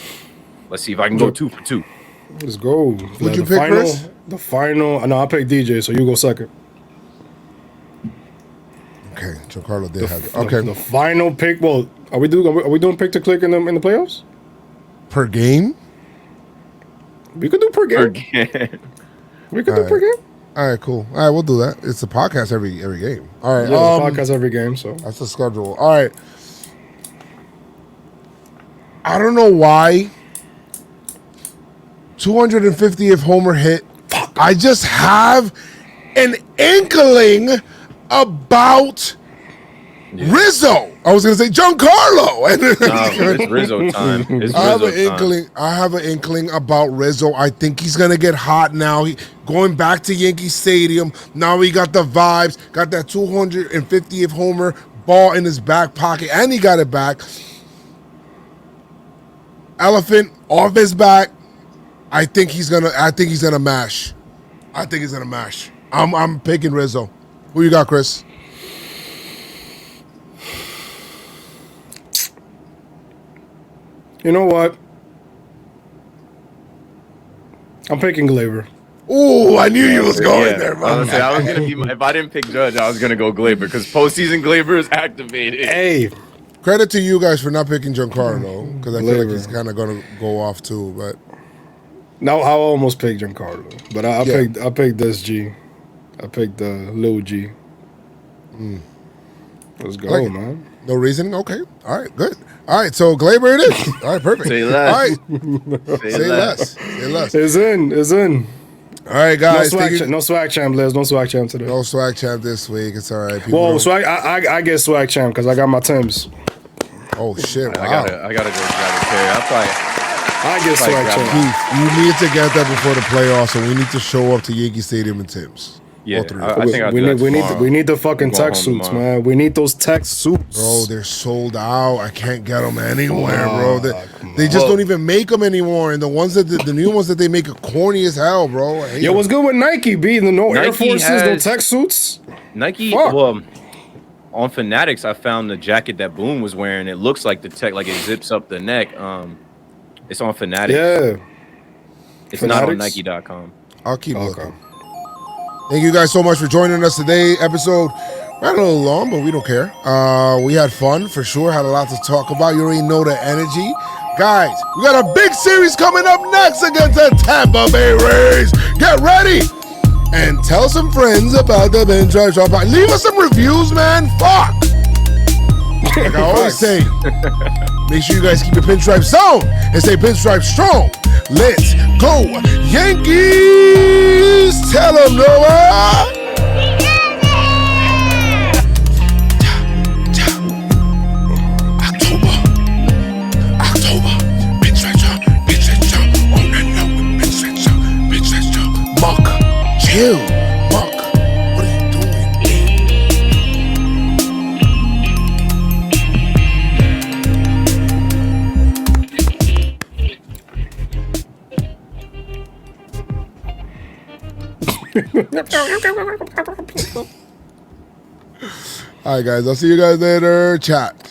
Let's see if I can go 2 for 2. Let's go. Who'd you pick, Chris? The final. No, I picked DJ, so you go second. Okay, Giancarlo did have it. Okay. The final pick. Well, are we doing pick to click in the playoffs? Per game? We could do per game. Again. We could do per game. All right, cool. All right, we'll do that. It's a podcast every game. All right, Yeah, the podcast every game. So that's the schedule. All right. I don't know why. 250th homer hit. I just have an inkling about Rizzo. I was going to say Giancarlo. It's Rizzo time. It's Rizzo time. I have an inkling about Rizzo. I think he's going to get hot now. Going back to Yankee Stadium. Now he got the vibes. Got that 250th homer ball in his back pocket, and he got it back. Elephant off his back. I think he's gonna mash. I'm picking Rizzo. Who you got, Chris? you know what? I'm picking Gleyber. Ooh, I knew you was going there, man. Honestly, I was gonna be. If I didn't pick Judge, I was gonna go Gleyber because postseason Gleyber is activated. Hey, Credit to you guys for not picking Giancarlo because I feel like he's kind of gonna go off too. But no, I almost picked Giancarlo, but I picked this G. I picked the Lil G. Let's go, like man. No reasoning. Okay. All right. Good. All right. So Gleyber it is. All right. Perfect. Say less. All right. Say less. Say less. It's in. All right, guys. No swag champ, Liz. No swag champ today. No swag champ this week. It's all right. Whoa, swag. I get swag champ because I got my Timbs. Oh shit! Wow. I gotta go grab a pair. I get swag champ. Keith, you need to get that before the playoffs, and we need to show up to Yankee Stadium in Timbs. Yeah, All three. I think I'll do that tomorrow. we need the fucking Go tech home suits, tomorrow. man. We need those tech suits. Bro, they're sold out. I can't get them anywhere, bro. They just don't even make them anymore. And the ones that the new ones that they make are corny as hell, bro. I hate Yo, them. what's good with Nike? Being no Air Nike Forces, no has- tech suits. Nike, Fuck. well, on Fanatics, I found the jacket that Boone was wearing. It looks like the tech, like it zips up the neck. It's on Fanatics. Yeah, It's not on Fanatics? Nike.com. I'll keep okay. looking. Thank you guys so much for joining us today. Episode ran a little long, but we don't care. We had fun for sure. Had a lot to talk about. You already know the energy. Guys, we got a big series coming up next against the Tampa Bay Rays. Get ready and tell some friends about the PinstripeStrong. Leave us some reviews, man. Fuck. Like I always say, make sure you guys keep your pinstripes on and stay pinstripe strong. Let's go, Yankees! Tell them, Noah! October, pinstripe strong, on the low, pinstripe strong. Muck, chill, Muck, what are you doing? All right, guys. I'll see you guys later. Chat.